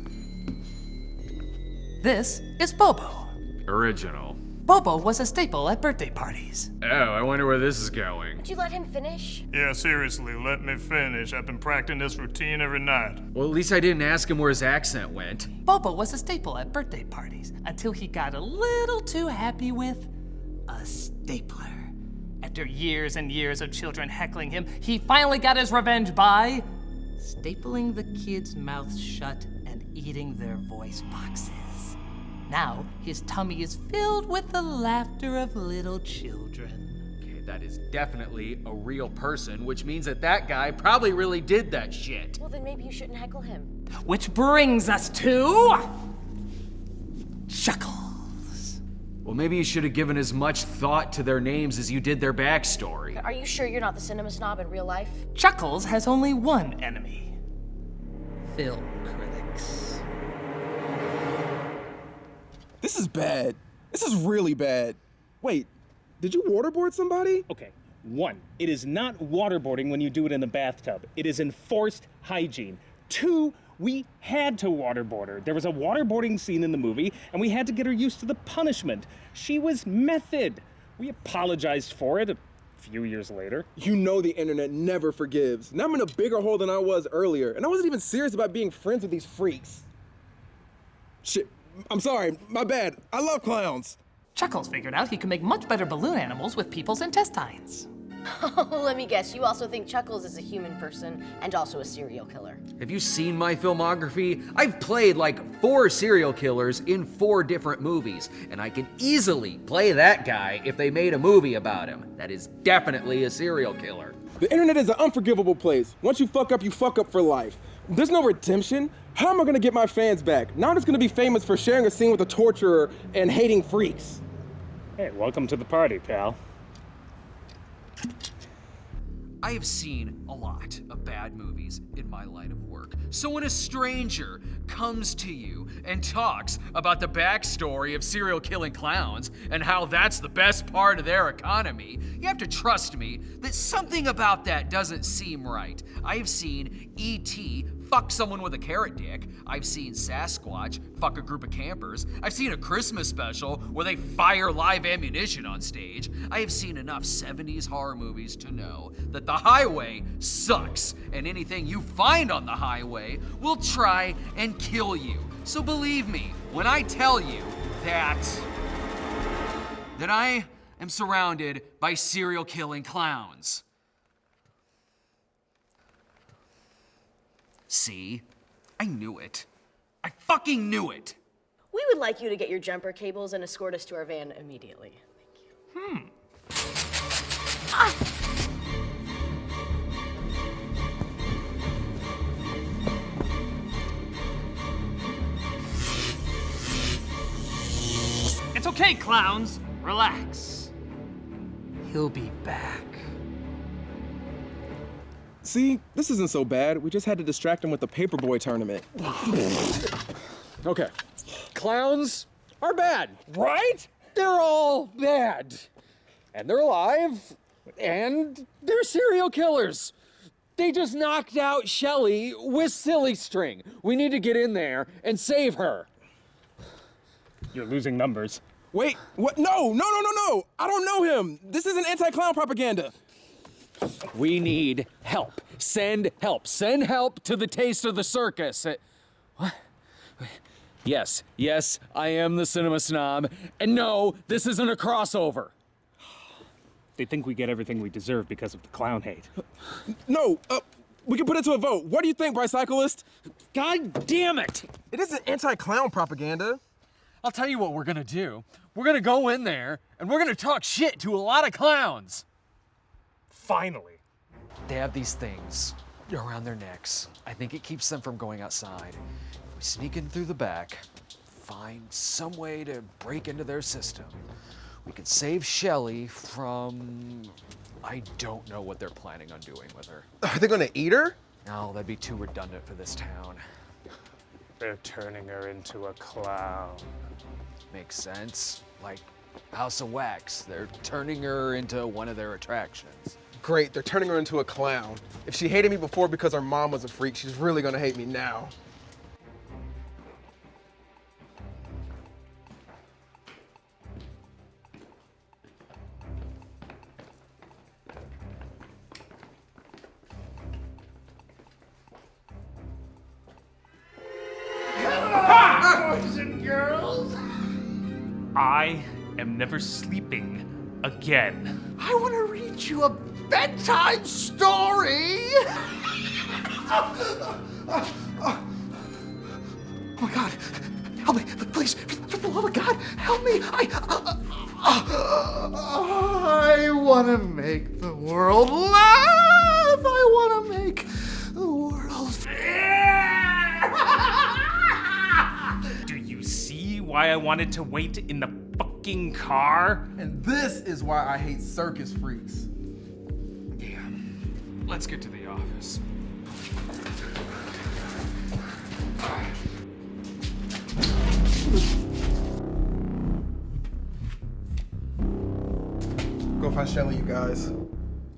[SPEAKER 9] This is Bobo.
[SPEAKER 2] Original.
[SPEAKER 9] Bobo was a staple at birthday parties.
[SPEAKER 2] Oh, I wonder where this is going.
[SPEAKER 14] Would you let him finish?
[SPEAKER 20] Yeah, seriously, let me finish. I've been practicing this routine every night.
[SPEAKER 2] Well, at least I didn't ask him where his accent went.
[SPEAKER 9] Bobo was a staple at birthday parties until he got a little too happy with a stapler. After years and years of children heckling him, he finally got his revenge by stapling the kids' mouths shut and eating their voice boxes. Now, his tummy is filled with the laughter of little children.
[SPEAKER 2] Okay, that is definitely a real person, which means that guy probably really did that shit.
[SPEAKER 14] Well, then maybe you shouldn't heckle him.
[SPEAKER 9] Which brings us to Chuckles.
[SPEAKER 2] Well, maybe you should have given as much thought to their names as you did their backstory.
[SPEAKER 14] Are you sure you're not the cinema snob in real life?
[SPEAKER 9] Chuckles has only one enemy: film critics.
[SPEAKER 4] This is bad. This is really bad. Wait, did you waterboard somebody?
[SPEAKER 11] Okay, 1, it is not waterboarding when you do it in a bathtub. It is enforced hygiene. 2, we had to waterboard her. There was a waterboarding scene in the movie, and we had to get her used to the punishment. She was method. We apologized for it a few years later.
[SPEAKER 4] You know the internet never forgives. Now I'm in a bigger hole than I was earlier, and I wasn't even serious about being friends with these freaks. Shit. I'm sorry, my bad. I love clowns.
[SPEAKER 9] Chuckles figured out he could make much better balloon animals with people's intestines.
[SPEAKER 14] Oh, let me guess, you also think Chuckles is a human person and also a serial killer.
[SPEAKER 2] Have you seen my filmography? I've played like 4 serial killers in 4 different movies, and I can easily play that guy if they made a movie about him. That is definitely a serial killer.
[SPEAKER 4] The internet is an unforgivable place. Once you fuck up for life. There's no redemption. How am I gonna get my fans back? Now I'm just gonna be famous for sharing a scene with a torturer and hating freaks.
[SPEAKER 11] Hey, welcome to the party, pal.
[SPEAKER 2] I have seen a lot of bad movies in my line of work. So when a stranger comes to you and talks about the backstory of serial killing clowns and how that's the best part of their economy, you have to trust me that something about that doesn't seem right. I've seen E.T. fuck someone with a carrot dick. I've seen Sasquatch fuck a group of campers. I've seen a Christmas special where they fire live ammunition on stage. I have seen enough 70s horror movies to know that the highway sucks, and anything you find on the highway will try and kill you. So believe me when I tell you that I am surrounded by serial killing clowns. See? I knew it. I fucking knew it!
[SPEAKER 14] We would like you to get your jumper cables and escort us to our van immediately. Thank you.
[SPEAKER 9] It's okay, clowns. Relax. He'll be back.
[SPEAKER 4] See, this isn't so bad. We just had to distract him with the Paperboy tournament.
[SPEAKER 12] Okay. Clowns are bad, right? They're all bad. And they're alive, and they're serial killers. They just knocked out Shelly with silly string. We need to get in there and save her.
[SPEAKER 11] You're losing numbers.
[SPEAKER 4] Wait, what? No! I don't know him. This isn't anti-clown propaganda.
[SPEAKER 12] We need help. Send help. Send help to the Taste of the Circus. What? Yes, I am the cinema snob. And no, this isn't a crossover.
[SPEAKER 1] They think we get everything we deserve because of the clown hate.
[SPEAKER 18] No, we can put it to a vote. What do you think, Bicyclist?
[SPEAKER 8] God damn it!
[SPEAKER 18] It isn't anti-clown propaganda.
[SPEAKER 8] I'll tell you what we're gonna do. We're gonna go in there, and we're gonna talk shit to a lot of clowns.
[SPEAKER 1] Finally.
[SPEAKER 2] They have these things around their necks. I think it keeps them from going outside. We sneak in through the back, find some way to break into their system. We can save Shelly from... I don't know what they're planning on doing with her.
[SPEAKER 18] Are they gonna eat her?
[SPEAKER 2] No, that'd be too redundant for this town.
[SPEAKER 1] They're turning her into a clown.
[SPEAKER 2] Makes sense. Like House of Wax. They're turning her into one of their attractions.
[SPEAKER 18] Great, they're turning her into a clown. If she hated me before because her mom was a freak, she's really gonna hate me now.
[SPEAKER 11] Boys and girls.
[SPEAKER 1] I am never sleeping again.
[SPEAKER 11] I want to read you a bedtime story. Oh my God, help me, please, for the love of God, help me. I want to make the world laugh. I want to make the world fair.
[SPEAKER 1] Do you see why I wanted to wait in the fucking car?
[SPEAKER 18] And this is why I hate circus freaks.
[SPEAKER 10] Yeah. Let's get to the office.
[SPEAKER 18] Go find Shelly, you guys.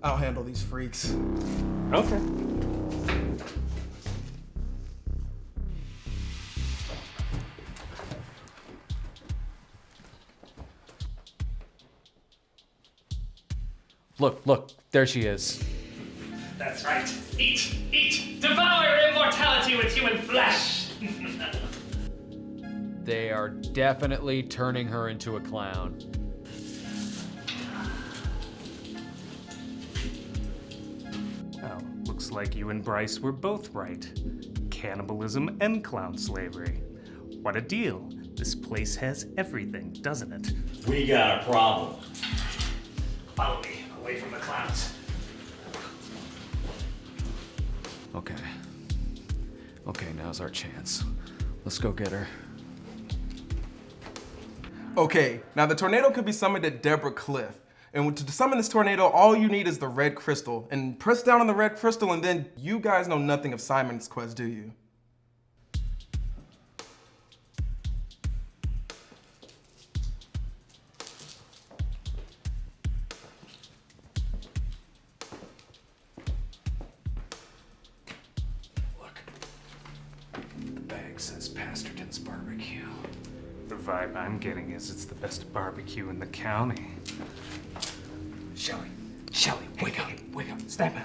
[SPEAKER 18] I'll handle these freaks.
[SPEAKER 1] Okay.
[SPEAKER 2] Look, there she is.
[SPEAKER 9] That's right. Eat, devour immortality with human flesh.
[SPEAKER 2] They are definitely turning her into a clown.
[SPEAKER 1] Oh, looks like you and Bryce were both right. Cannibalism and clown slavery. What a deal. This place has everything, doesn't it?
[SPEAKER 17] We got a problem.
[SPEAKER 9] Follow me away from the clowns.
[SPEAKER 2] Okay, now's our chance. Let's go get her.
[SPEAKER 18] Okay, now the tornado could be summoned at Deborah Cliff. And to summon this tornado, all you need is the red crystal. And press down on the red crystal, and then you guys know nothing of Simon's Quest, do you?
[SPEAKER 2] The bag says Pasterton's Barbecue.
[SPEAKER 1] The vibe I'm getting is it's the best barbecue in the county.
[SPEAKER 2] Shelly, wake up.
[SPEAKER 1] Snap out.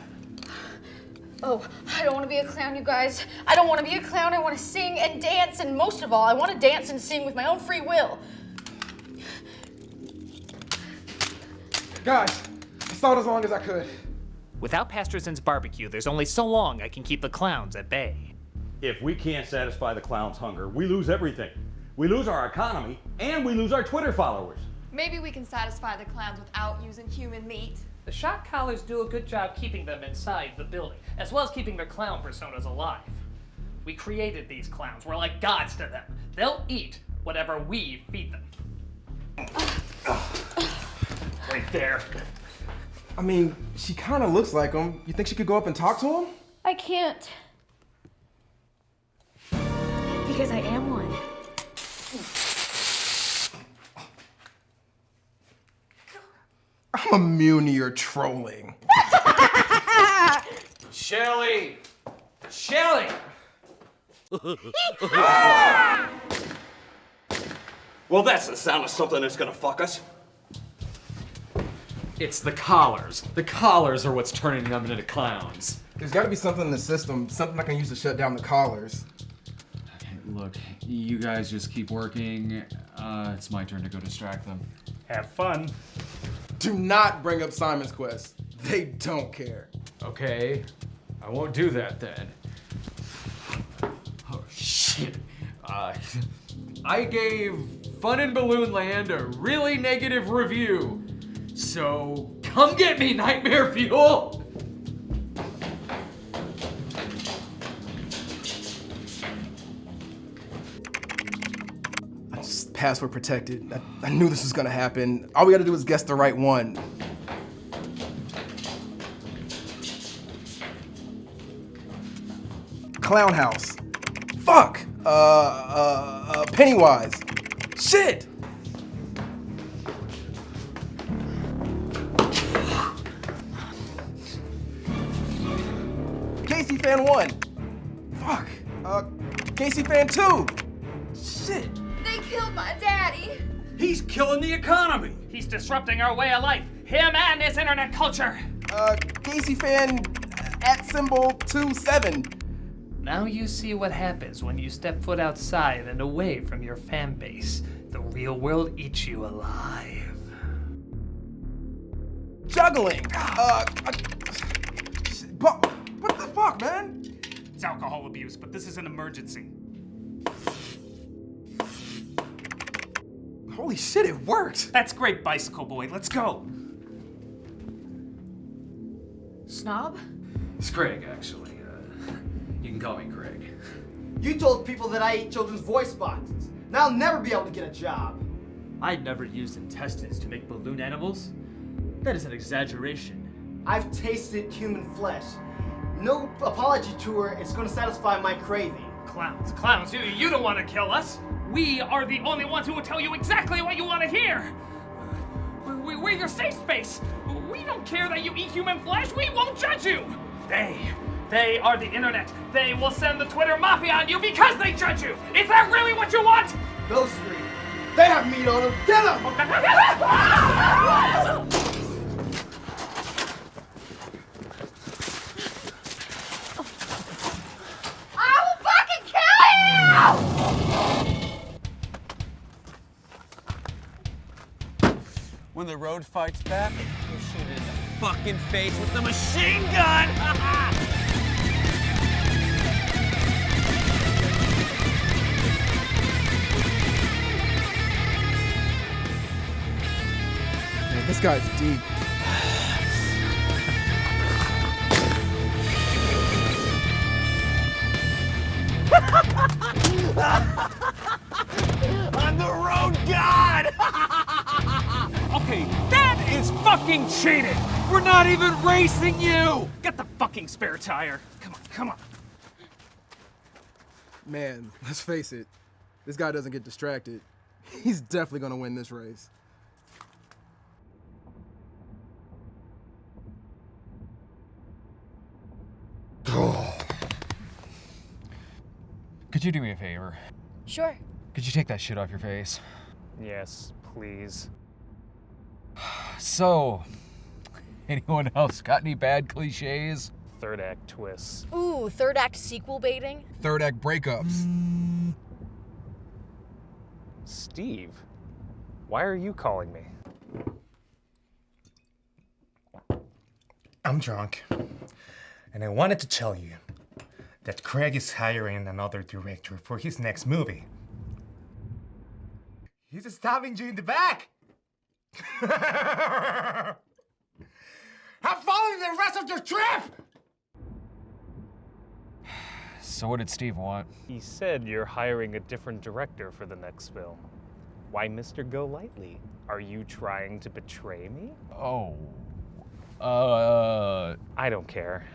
[SPEAKER 3] Oh, I don't want to be a clown, you guys. I don't want to be a clown. I want to sing and dance, and most of all, I want to dance and sing with my own free will.
[SPEAKER 18] Guys, I stalled as long as I could.
[SPEAKER 9] Without Pasterson's barbecue, there's only so long I can keep the clowns at bay.
[SPEAKER 17] If we can't satisfy the clown's hunger, we lose everything. We lose our economy, and we lose our Twitter followers.
[SPEAKER 13] Maybe we can satisfy the clowns without using human meat.
[SPEAKER 9] The shock collars do a good job keeping them inside the building, as well as keeping their clown personas alive. We created these clowns. We're like gods to them. They'll eat whatever we feed them. Right there.
[SPEAKER 18] I mean, she kind of looks like him. You think she could go up and talk to him?
[SPEAKER 3] I can't. Because I am one.
[SPEAKER 18] I'm immune to your trolling.
[SPEAKER 8] Shelly!
[SPEAKER 17] Well, that's the sound of something that's gonna fuck us.
[SPEAKER 8] It's the collars. The collars are what's turning them into clowns.
[SPEAKER 18] There's got to be something in the system, something I can use to shut down the collars.
[SPEAKER 10] Okay, look, you guys just keep working. It's my turn to go distract them.
[SPEAKER 1] Have fun.
[SPEAKER 18] Do not bring up Simon's Quest. They don't care.
[SPEAKER 12] Okay, I won't do that then. Oh shit. I gave Fun in Balloon Land a really negative review. So come get me, Nightmare Fuel!
[SPEAKER 18] Password protected. I knew this was gonna happen. All we gotta do is guess the right one. Clown House. Fuck! Pennywise. Shit! Casey Fan 1. Fuck. Casey Fan 2. Shit.
[SPEAKER 13] They killed my daddy.
[SPEAKER 8] He's killing the economy.
[SPEAKER 9] He's disrupting our way of life. Him and his internet culture.
[SPEAKER 18] Casey Fan @27.
[SPEAKER 9] Now you see what happens when you step foot outside and away from your fan base. The real world eats you alive.
[SPEAKER 18] Juggling. What the fuck, man?
[SPEAKER 1] It's alcohol abuse, but this is an emergency.
[SPEAKER 18] Holy shit, it worked!
[SPEAKER 1] That's great, Bicycle Boy. Let's go.
[SPEAKER 3] Snob?
[SPEAKER 10] It's Craig, actually. You can call me Craig.
[SPEAKER 7] You told people that I ate children's voice boxes. Now I'll never be able to get a job.
[SPEAKER 19] I never used intestines to make balloon animals. That is an exaggeration.
[SPEAKER 7] I've tasted human flesh. No apology tour is going to satisfy my craving.
[SPEAKER 9] Clowns, you don't want to kill us. We are the only ones who will tell you exactly what you want to hear. We're your safe space. We don't care that you eat human flesh. We won't judge you. They are the internet. They will send the Twitter mafia on you because they judge you. Is that really what you want?
[SPEAKER 7] Those three, they have meat on them. Get them!
[SPEAKER 13] I will fucking kill you!
[SPEAKER 5] When the road fights back, we'll shoot it in the fucking face with the machine gun!
[SPEAKER 18] Man, this guy's deep.
[SPEAKER 5] I'm the road god!
[SPEAKER 1] Okay, that is fucking cheating!
[SPEAKER 8] We're not even racing you!
[SPEAKER 1] Get the fucking spare tire. Come on.
[SPEAKER 18] Man, let's face it. This guy doesn't get distracted. He's definitely gonna win this race.
[SPEAKER 10] Could you do me a favor?
[SPEAKER 14] Sure.
[SPEAKER 10] Could you take that shit off your face?
[SPEAKER 1] Yes, please.
[SPEAKER 10] So, anyone else got any bad cliches?
[SPEAKER 1] Third act twists.
[SPEAKER 14] Ooh, third act sequel baiting?
[SPEAKER 18] Third act breakups.
[SPEAKER 1] Steve, why are you calling me?
[SPEAKER 11] I'm drunk, and I wanted to tell you that Craig is hiring another director for his next movie. He's stabbing you in the back! Have fun the rest of your trip!
[SPEAKER 10] So what did Steve want?
[SPEAKER 1] He said you're hiring a different director for the next film. Why Mr. Go Lightly? Are you trying to betray me?
[SPEAKER 10] Oh.
[SPEAKER 1] I don't care.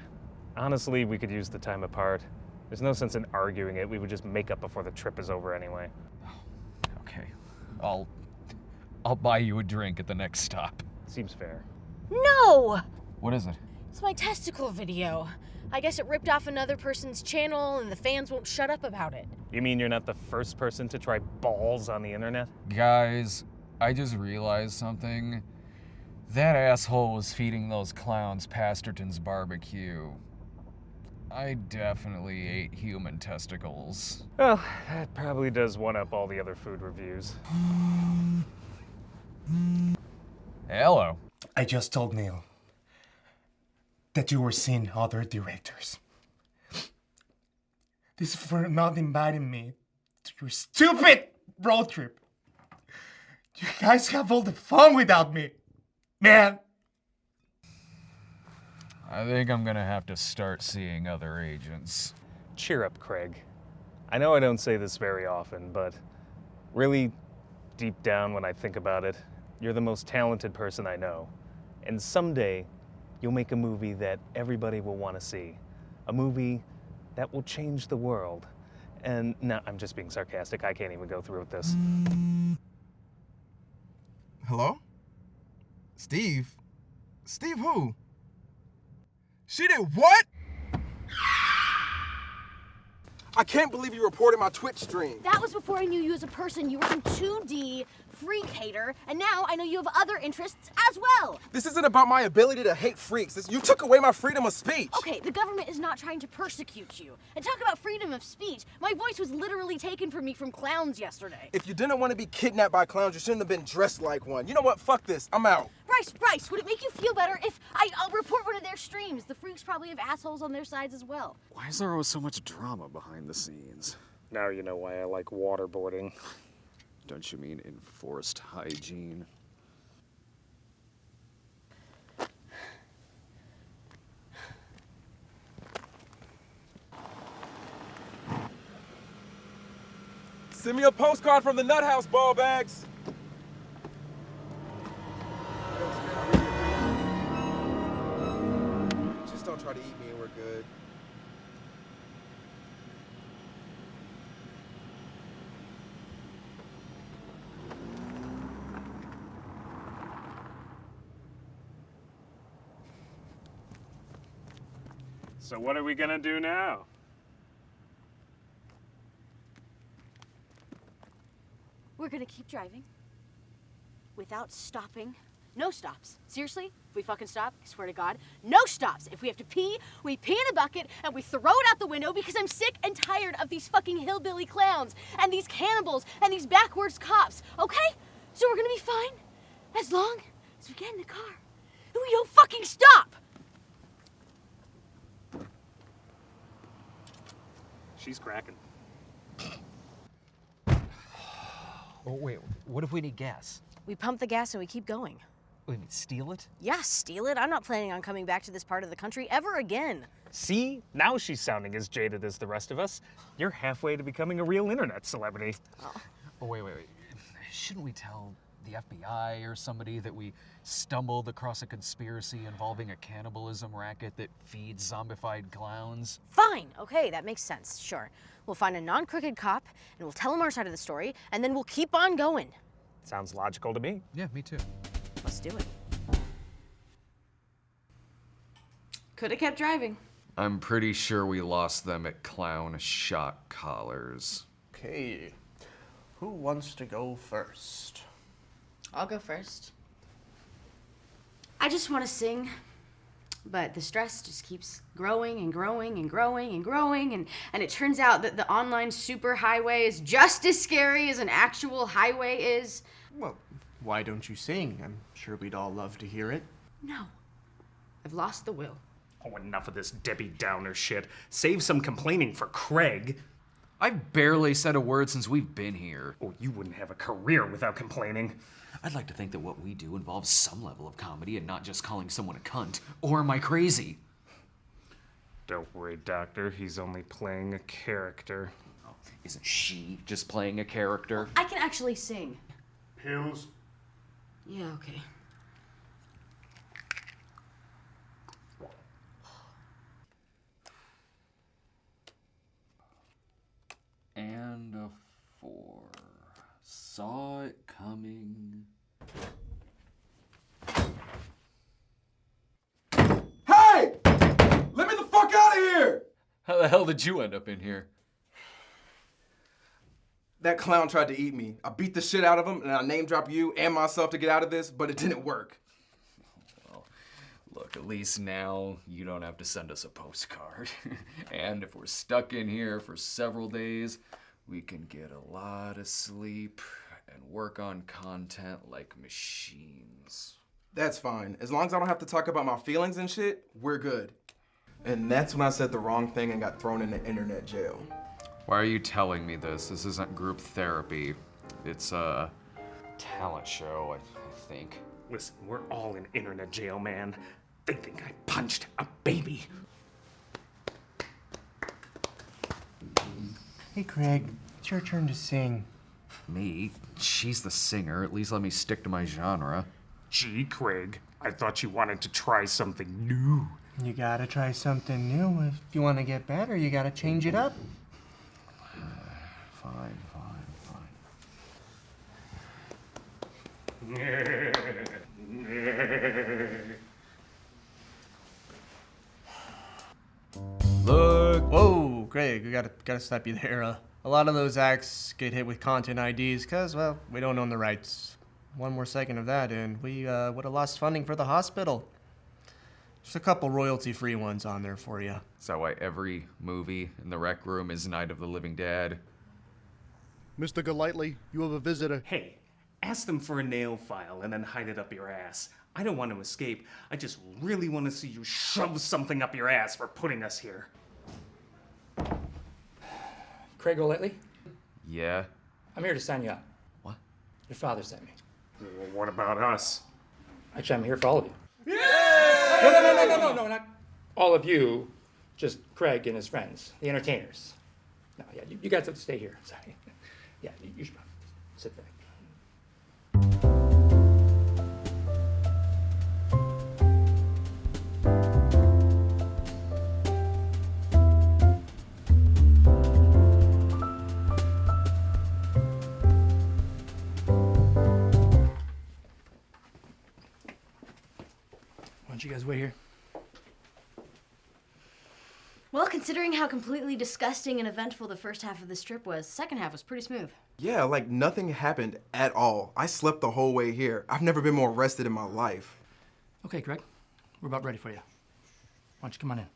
[SPEAKER 1] Honestly, we could use the time apart. There's no sense in arguing it. We would just make up before the trip is over anyway.
[SPEAKER 10] Okay. I'll buy you a drink at the next stop.
[SPEAKER 1] Seems fair.
[SPEAKER 14] No!
[SPEAKER 10] What is it?
[SPEAKER 14] It's my testicle video. I guess it ripped off another person's channel and the fans won't shut up about it.
[SPEAKER 1] You mean you're not the first person to try balls on the internet?
[SPEAKER 10] Guys, I just realized something. That asshole was feeding those clowns Pasterton's barbecue. I definitely ate human testicles.
[SPEAKER 1] Well, that probably does one up all the other food reviews.
[SPEAKER 10] Hello.
[SPEAKER 11] I just told Neil that you were seeing other directors. This is for not inviting me to your stupid road trip. You guys have all the fun without me. Man.
[SPEAKER 10] I think I'm gonna have to start seeing other agents.
[SPEAKER 1] Cheer up, Craig. I know I don't say this very often, but really, deep down when I think about it, you're the most talented person I know. And someday, you'll make a movie that everybody will want to see. A movie that will change the world. And no, I'm just being sarcastic. I can't even go through with this.
[SPEAKER 18] Hello? Steve? Steve who? She did what? I can't believe you reported my Twitch stream.
[SPEAKER 14] That was before I knew you as a person. You were in 2D, freak hater, and now I know you have other interests as well.
[SPEAKER 18] This isn't about my ability to hate freaks. You took away my freedom of speech.
[SPEAKER 14] Okay, the government is not trying to persecute you. And talk about freedom of speech. My voice was literally taken from me from clowns yesterday.
[SPEAKER 18] If you didn't want to be kidnapped by clowns, you shouldn't have been dressed like one. You know what? Fuck this. I'm out.
[SPEAKER 14] Bryce, would it make you feel better if I'll report one of their streams? The freaks probably have assholes on their sides as well.
[SPEAKER 2] Why is there always so much drama behind the scenes?
[SPEAKER 1] Now you know why I like waterboarding.
[SPEAKER 2] Don't you mean enforced hygiene?
[SPEAKER 18] Send me a postcard from the Nut House, ball bags. Just don't try to eat me and we're good.
[SPEAKER 1] So what are we gonna do now?
[SPEAKER 14] We're gonna keep driving without stopping. No stops. Seriously, if we fucking stop, I swear to God, no stops. If we have to pee, we pee in a bucket and we throw it out the window because I'm sick and tired of these fucking hillbilly clowns and these cannibals and these backwards cops, okay? So we're gonna be fine as long as we get in the car and we don't fucking stop.
[SPEAKER 1] She's cracking.
[SPEAKER 10] Oh, wait, what if we need gas?
[SPEAKER 14] We pump the gas and we keep going.
[SPEAKER 10] What, you mean steal it?
[SPEAKER 14] Yeah, steal it. I'm not planning on coming back to this part of the country ever again.
[SPEAKER 1] See? Now she's sounding as jaded as the rest of us. You're halfway to becoming a real internet celebrity.
[SPEAKER 10] Oh, wait. Shouldn't we tell the FBI or somebody that we stumbled across a conspiracy involving a cannibalism racket that feeds zombified clowns?
[SPEAKER 14] Fine, okay, that makes sense, sure. We'll find a non-crooked cop, and we'll tell him our side of the story, and then we'll keep on going.
[SPEAKER 1] Sounds logical to me.
[SPEAKER 10] Yeah, me too.
[SPEAKER 14] Let's do it. Could have kept driving.
[SPEAKER 2] I'm pretty sure we lost them at clown shock collars.
[SPEAKER 22] Okay, who wants to go first?
[SPEAKER 14] I'll go first. I just want to sing, but the stress just keeps growing and growing and growing and growing, and it turns out that the online superhighway is just as scary as an actual highway is.
[SPEAKER 22] Well, why don't you sing? I'm sure we'd all love to hear it.
[SPEAKER 14] No. I've lost the will.
[SPEAKER 1] Oh, enough of this Debbie Downer shit. Save some complaining for Craig.
[SPEAKER 2] I've barely said a word since we've been here.
[SPEAKER 1] Oh, you wouldn't have a career without complaining.
[SPEAKER 2] I'd like to think that what we do involves some level of comedy and not just calling someone a cunt. Or am I crazy?
[SPEAKER 1] Don't worry, Doctor. He's only playing a character.
[SPEAKER 2] Oh, isn't she just playing a character?
[SPEAKER 14] I can actually sing.
[SPEAKER 17] Pills?
[SPEAKER 14] Yeah, okay.
[SPEAKER 2] And a 4. Saw it coming.
[SPEAKER 18] Hey! Let me the fuck out of here!
[SPEAKER 2] How the hell did you end up in here?
[SPEAKER 18] That clown tried to eat me. I beat the shit out of him and I name drop you and myself to get out of this, but it didn't work.
[SPEAKER 2] Well, look, at least now you don't have to send us a postcard. And if we're stuck in here for several days, we can get a lot of sleep and work on content like machines.
[SPEAKER 18] That's fine. As long as I don't have to talk about my feelings and shit, we're good. And that's when I said the wrong thing and got thrown into internet jail.
[SPEAKER 2] Why are you telling me this? This isn't group therapy. It's a talent show, I think.
[SPEAKER 11] Listen, we're all in internet jail, man. They think I punched a baby.
[SPEAKER 7] Hey, Craig, it's your turn to sing.
[SPEAKER 2] Me? She's the singer. At least let me stick to my genre.
[SPEAKER 11] Gee, Craig, I thought you wanted to try something new.
[SPEAKER 7] You gotta try something new. If you want to get better, you gotta change it up.
[SPEAKER 2] Fine.
[SPEAKER 7] Look. Whoa, Craig, we gotta stop you there. A lot of those acts get hit with content IDs because, well, we don't own the rights. One more second of that, and we would have lost funding for the hospital. Just a couple royalty-free ones on there for you.
[SPEAKER 2] Is that why every movie in the Rec Room is Night of the Living Dead?
[SPEAKER 6] Mr. Golightly, you have a visitor.
[SPEAKER 11] Hey, ask them for a nail file and then hide it up your ass. I don't want to escape. I just really want to see you shove something up your ass for putting us here.
[SPEAKER 21] Craig Golightly,
[SPEAKER 2] Yeah?
[SPEAKER 21] I'm here to sign you up.
[SPEAKER 2] What?
[SPEAKER 21] Your father sent me.
[SPEAKER 11] Well, what about us?
[SPEAKER 21] Actually, I'm here for all of you. No, not all of you. Just Craig and his friends, the entertainers. No, yeah, you guys have to stay here. Sorry. Yeah, you should sit back. Why don't you guys wait here?
[SPEAKER 14] Well, considering how completely disgusting and eventful the first half of this trip was, the second half was pretty smooth.
[SPEAKER 18] Yeah, like nothing happened at all. I slept the whole way here. I've never been more rested in my life.
[SPEAKER 21] Okay, Craig, we're about ready for you. Why don't you come on in?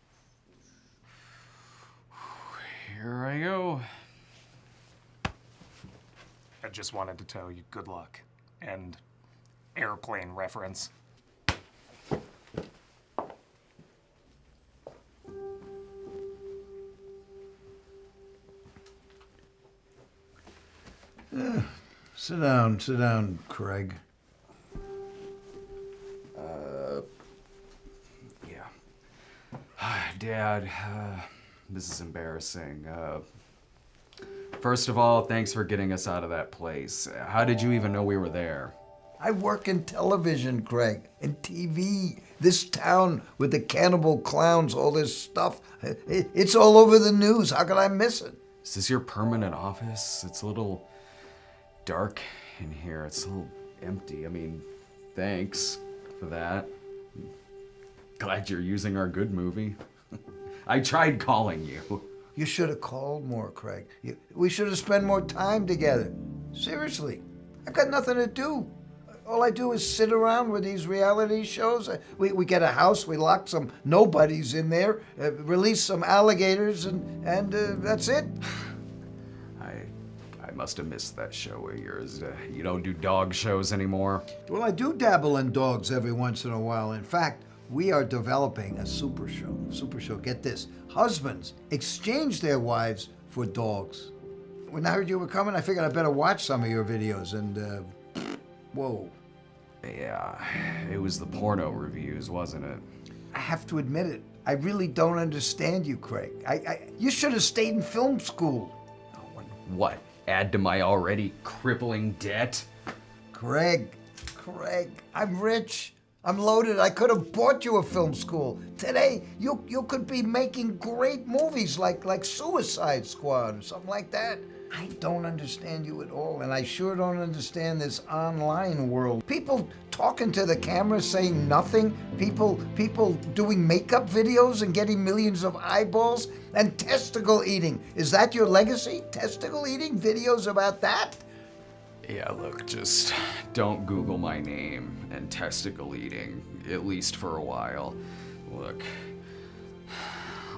[SPEAKER 2] Here I go.
[SPEAKER 11] I just wanted to tell you good luck. And airplane reference.
[SPEAKER 23] Sit down, Craig.
[SPEAKER 2] Yeah. Dad, this is embarrassing. First of all, thanks for getting us out of that place. How did you even know we were there?
[SPEAKER 23] I work in television, Craig, in TV. This town with the cannibal clowns, all this stuff, it's all over the news. How could I miss it?
[SPEAKER 2] Is this your permanent office? It's a little dark in here. It's a little empty. I mean, thanks for that. Glad you're using our good movie. I tried calling you.
[SPEAKER 23] You should have called more, Craig. We should have spent more time together. Seriously, I've got nothing to do. All I do is sit around with these reality shows. We get a house, we lock some nobodies in there, release some alligators, and that's it.
[SPEAKER 2] I must have missed that show of yours. You don't do dog shows anymore?
[SPEAKER 23] Well, I do dabble in dogs every once in a while. In fact, we are developing a super show. Super show, get this. Husbands exchange their wives for dogs. When I heard you were coming, I figured I better watch some of your videos and, whoa.
[SPEAKER 2] Yeah, it was the porno reviews, wasn't it?
[SPEAKER 23] I have to admit it. I really don't understand you, Craig. You should have stayed in film school.
[SPEAKER 2] What? Add to my already crippling debt?
[SPEAKER 23] Craig, I'm rich. I'm loaded. I could have bought you a film school. Today, you could be making great movies like Suicide Squad or something like that. I don't understand you at all, and I sure don't understand this online world. People talking to the camera saying nothing, people doing makeup videos and getting millions of eyeballs, and testicle eating. Is that your legacy? Testicle eating? Videos about that?
[SPEAKER 2] Yeah, look, just don't Google my name and testicle eating, at least for a while. Look,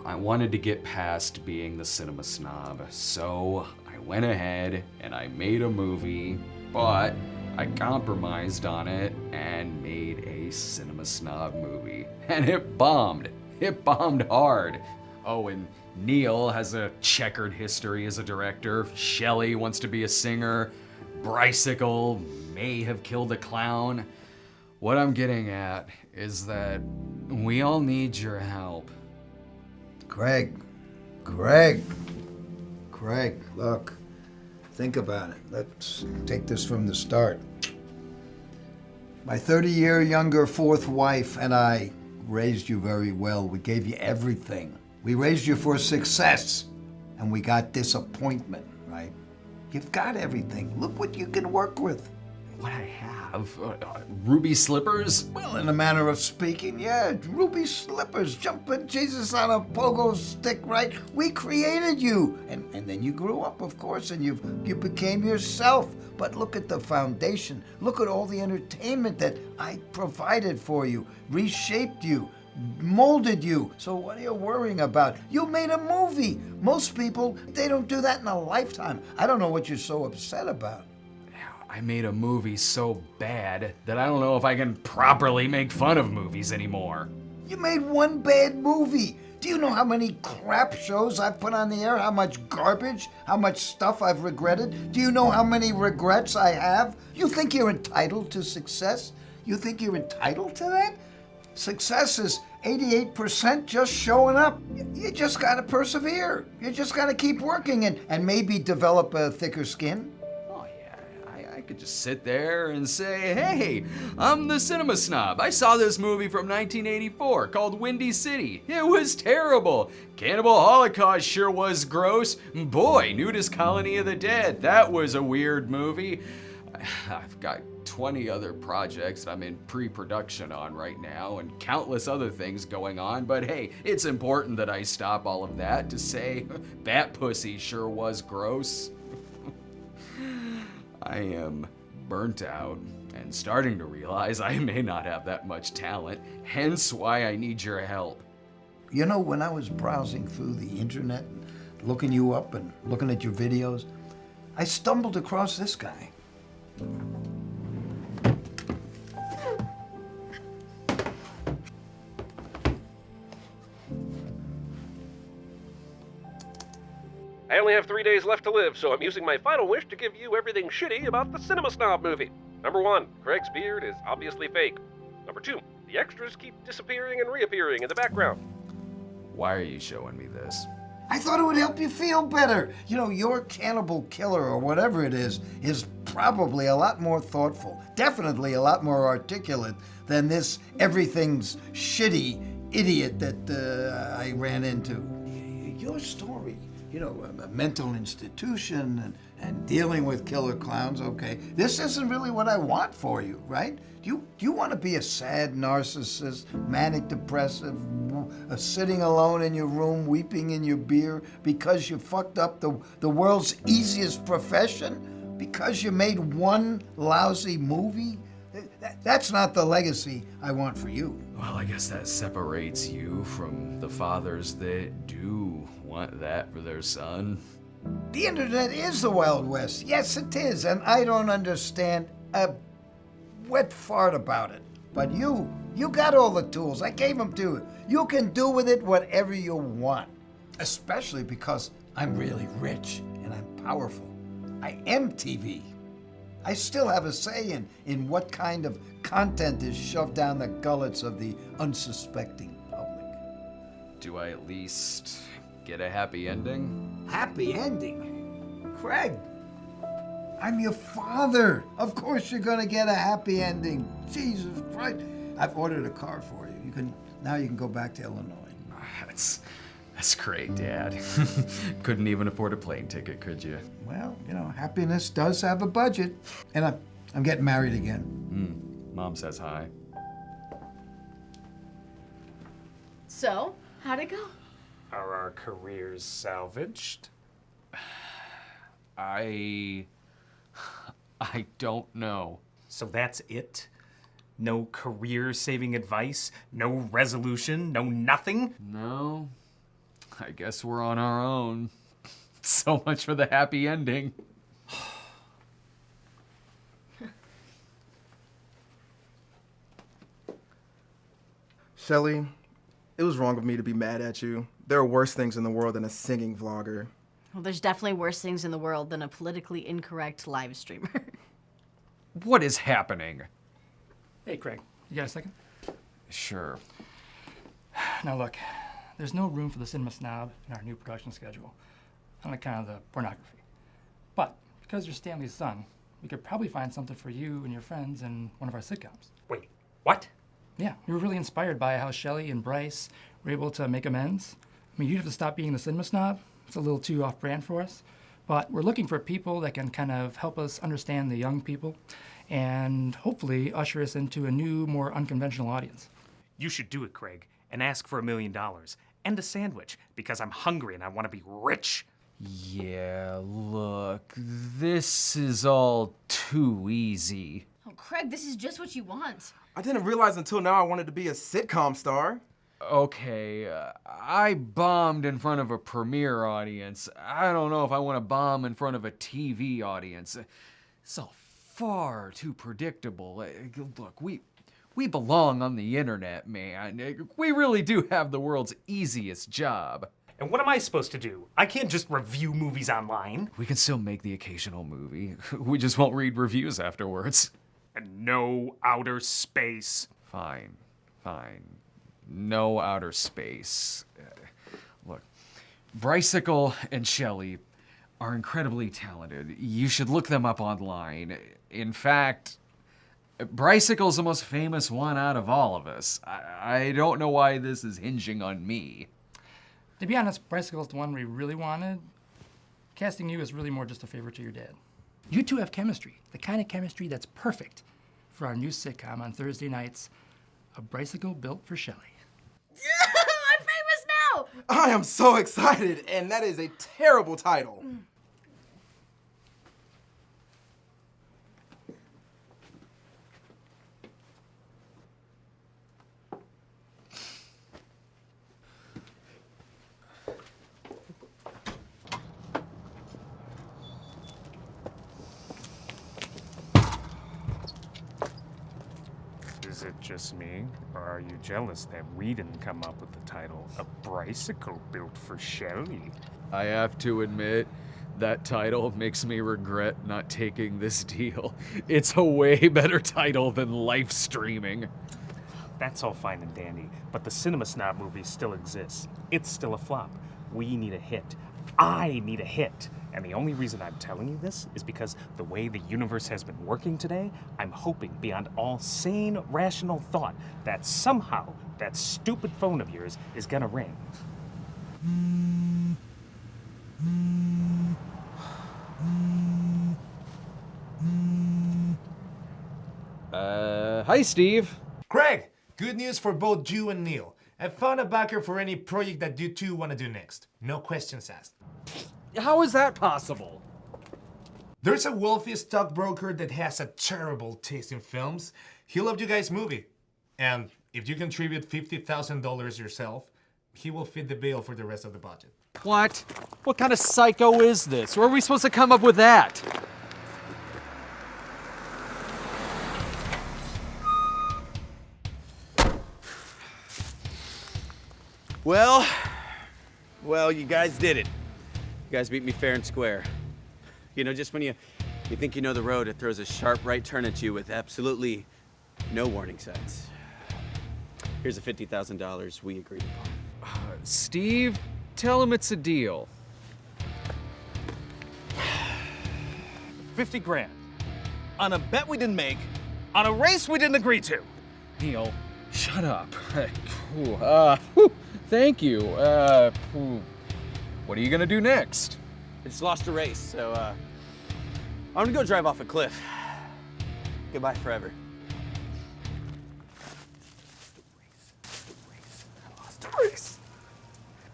[SPEAKER 2] I wanted to get past being the cinema snob, so I went ahead and I made a movie, but I compromised on it and made a Cinema Snob movie. And it bombed. It bombed hard. Oh, and Neil has a checkered history as a director. Shelley wants to be a singer. Brycicle may have killed a clown. What I'm getting at is that we all need your help.
[SPEAKER 23] Craig, look, think about it. Let's take this from the start. My 30-year younger fourth wife and I raised you very well. We gave you everything. We raised you for success, and we got disappointment, right? You've got everything. Look what you can work with.
[SPEAKER 2] What I have? Ruby slippers?
[SPEAKER 23] Well, in a manner of speaking, yeah, ruby slippers, jumping Jesus on a pogo stick, right? We created you, and then you grew up, of course, and you became yourself. But look at the foundation. Look at all the entertainment that I provided for you, reshaped you, molded you. So what are you worrying about? You made a movie. Most people, they don't do that in a lifetime. I don't know what you're so upset about.
[SPEAKER 2] I made a movie so bad that I don't know if I can properly make fun of movies anymore.
[SPEAKER 23] You made one bad movie. Do you know how many crap shows I've put on the air? How much garbage? How much stuff I've regretted? Do you know how many regrets I have? You think you're entitled to success? You think you're entitled to that? Success is 88% just showing up. You just gotta persevere. You just gotta keep working and maybe develop a thicker skin.
[SPEAKER 2] I could just sit there and say, hey, I'm the Cinema Snob. I saw this movie from 1984 called Windy City. It was terrible. Cannibal Holocaust sure was gross. Boy, Nudist Colony of the Dead, that was a weird movie. I've got 20 other projects I'm in pre-production on right now and countless other things going on, but hey, it's important that I stop all of that to say Bat Pussy sure was gross. I am burnt out and starting to realize I may not have that much talent, hence why I need your help.
[SPEAKER 23] You know, when I was browsing through the internet, looking you up and looking at your videos, I stumbled across this guy.
[SPEAKER 15] I only have 3 days left to live, so I'm using my final wish to give you everything shitty about the Cinema Snob movie. Number 1, Craig's beard is obviously fake. Number 2, the extras keep disappearing and reappearing in the background.
[SPEAKER 2] Why are you showing me this?
[SPEAKER 23] I thought it would help you feel better. You know, your cannibal killer or whatever it is probably a lot more thoughtful, definitely a lot more articulate than this everything's shitty idiot that I ran into. Your story, you know, a mental institution and dealing with killer clowns, okay. This isn't really what I want for you, right? Do you want to be a sad narcissist, manic depressive, sitting alone in your room, weeping in your beer because you fucked up the world's easiest profession? Because you made one lousy movie? That's not the legacy I want for you.
[SPEAKER 2] Well, I guess that separates you from the fathers that do want that for their son.
[SPEAKER 23] The internet is the Wild West. Yes, it is, and I don't understand a wet fart about it. But you got all the tools. I gave them to you. You can do with it whatever you want, especially because I'm really rich and I'm powerful. I am TV. I still have a say in what kind of content is shoved down the gullets of the unsuspecting public.
[SPEAKER 2] Do I at least get a happy ending?
[SPEAKER 23] Happy ending? Craig, I'm your father. Of course you're gonna get a happy ending. Jesus Christ. I've ordered a car for you. Now you can go back to Illinois.
[SPEAKER 2] That's great, Dad. Couldn't even afford a plane ticket, could you?
[SPEAKER 23] Well, you know, happiness does have a budget. And I'm getting married again.
[SPEAKER 2] Mom says hi.
[SPEAKER 14] So, how'd it go?
[SPEAKER 1] Are our careers salvaged?
[SPEAKER 2] I don't know.
[SPEAKER 11] So that's it? No career-saving advice? No resolution? No nothing?
[SPEAKER 2] No. I guess we're on our own. So much for the happy ending.
[SPEAKER 18] Shelly, it was wrong of me to be mad at you. There are worse things in the world than a singing vlogger.
[SPEAKER 3] Well, there's definitely worse things in the world than a politically incorrect live streamer.
[SPEAKER 10] What is happening?
[SPEAKER 21] Hey, Craig, you got a second?
[SPEAKER 10] Sure.
[SPEAKER 21] Now look, there's no room for the cinema snob in our new production schedule, on account of the pornography. But because you're Stanley's son, we could probably find something for you and your friends in one of our sitcoms.
[SPEAKER 11] Wait, what?
[SPEAKER 21] Yeah, we were really inspired by how Shelley and Bryce were able to make amends. I mean, you'd have to stop being the cinema snob. It's a little too off-brand for us. But we're looking for people that can kind of help us understand the young people and hopefully usher us into a new, more unconventional audience.
[SPEAKER 11] You should do it, Craig, and ask for $1 million and a sandwich because I'm hungry and I want to be rich.
[SPEAKER 10] Yeah, look, this is all too easy.
[SPEAKER 3] Oh, Craig, this is just what you want.
[SPEAKER 18] I didn't realize until now I wanted to be a sitcom star.
[SPEAKER 10] Okay, I bombed in front of a premiere audience. I don't know if I want to bomb in front of a TV audience. It's all far too predictable. Look, we belong on the internet, man. We really do have the world's easiest job.
[SPEAKER 11] And what am I supposed to do? I can't just review movies online.
[SPEAKER 10] We can still make the occasional movie. We just won't read reviews afterwards.
[SPEAKER 11] And no outer space.
[SPEAKER 10] Fine. No outer space. Look, Brycicle and Shelley are incredibly talented. You should look them up online. In fact, Brycicle's the most famous one out of all of us. I don't know why this is hinging on me.
[SPEAKER 21] To be honest, Brycicle's the one we really wanted. Casting you is really more just a favor to your dad. You two have chemistry, the kind of chemistry that's perfect for our new sitcom on Thursday nights, A Brycicle Built for Shelley.
[SPEAKER 3] I'm famous now!
[SPEAKER 18] I am so excited, and that is a terrible title.
[SPEAKER 1] Is it just me, or are you jealous that we didn't come up with the title A Brycicle Built for Shelley?
[SPEAKER 10] I have to admit, that title makes me regret not taking this deal. It's a way better title than live streaming.
[SPEAKER 11] That's all fine and dandy, but the Cinema Snob movie still exists. It's still a flop. We need a hit. I need a hit. And the only reason I'm telling you this is because the way the universe has been working today, I'm hoping beyond all sane, rational thought that somehow that stupid phone of yours is gonna ring.
[SPEAKER 10] Hi, Steve.
[SPEAKER 4] Craig, good news for both you and Neil. I found a backer for any project that you two want to do next. No questions asked.
[SPEAKER 10] How is that possible?
[SPEAKER 4] There's a wealthy stockbroker that has a terrible taste in films. He'll love you guys' movie. And if you contribute $50,000 yourself, he will fit the bill for the rest of the budget.
[SPEAKER 10] What? What kind of psycho is this? Where are we supposed to come up with that?
[SPEAKER 16] Well, you guys did it. You guys beat me fair and square. You know, just when you think you know the road, it throws a sharp right turn at you with absolutely no warning signs. Here's the $50,000 we agreed upon.
[SPEAKER 10] Steve, tell him it's a deal.
[SPEAKER 11] 50 grand. On a bet we didn't make, on a race we didn't agree to.
[SPEAKER 10] Neil, shut up. Thank you. What are you gonna do next?
[SPEAKER 16] I just lost a race, so I'm gonna go drive off a cliff. Goodbye forever.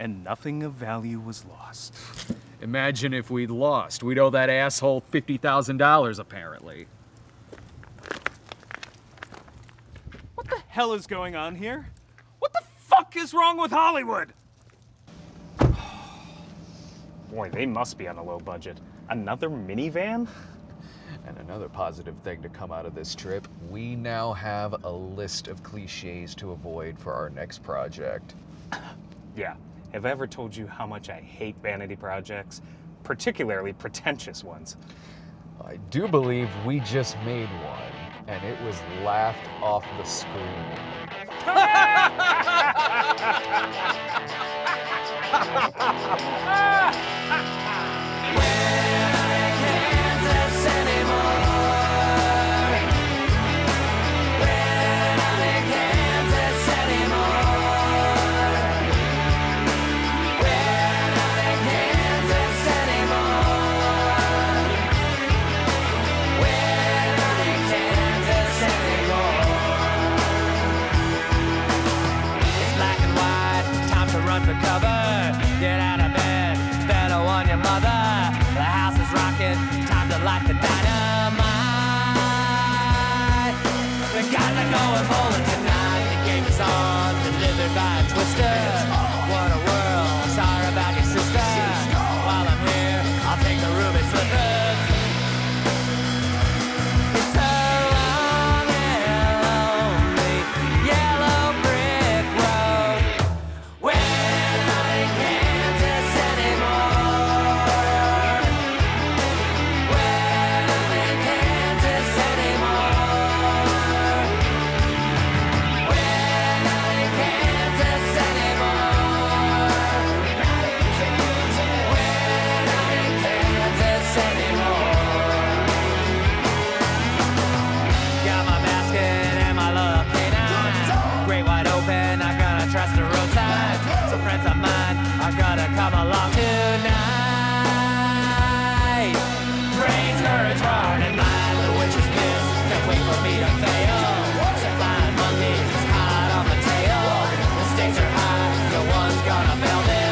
[SPEAKER 11] And nothing of value was lost.
[SPEAKER 10] Imagine if we'd lost. We'd owe that asshole $50,000, apparently.
[SPEAKER 11] What the hell is going on here? What the fuck is wrong with Hollywood?
[SPEAKER 1] Boy, they must be on a low budget. Another minivan?
[SPEAKER 2] And another positive thing to come out of this trip, we now have a list of cliches to avoid for our next project.
[SPEAKER 1] Yeah. Have I ever told you how much I hate vanity projects? Particularly pretentious ones.
[SPEAKER 2] I do believe we just made one, and it was laughed off the screen.
[SPEAKER 12] For cover, get out of bed, better warn your mother. The house is rocking, time to light the dynamite. The guys are going bowling tonight. The game is on, delivered by a twister. What a world, sorry about your sister. While I'm here, I'll take the ruby slippers. It's a long and lonely yellow brick road. Trust the roadside, so friends of mine are gonna come along tonight. Brains courage hard and mind, the witch is pissed. Can't wait for me to fail. Flying monkeys hot on my tail. The stakes are high, no one's gonna build it.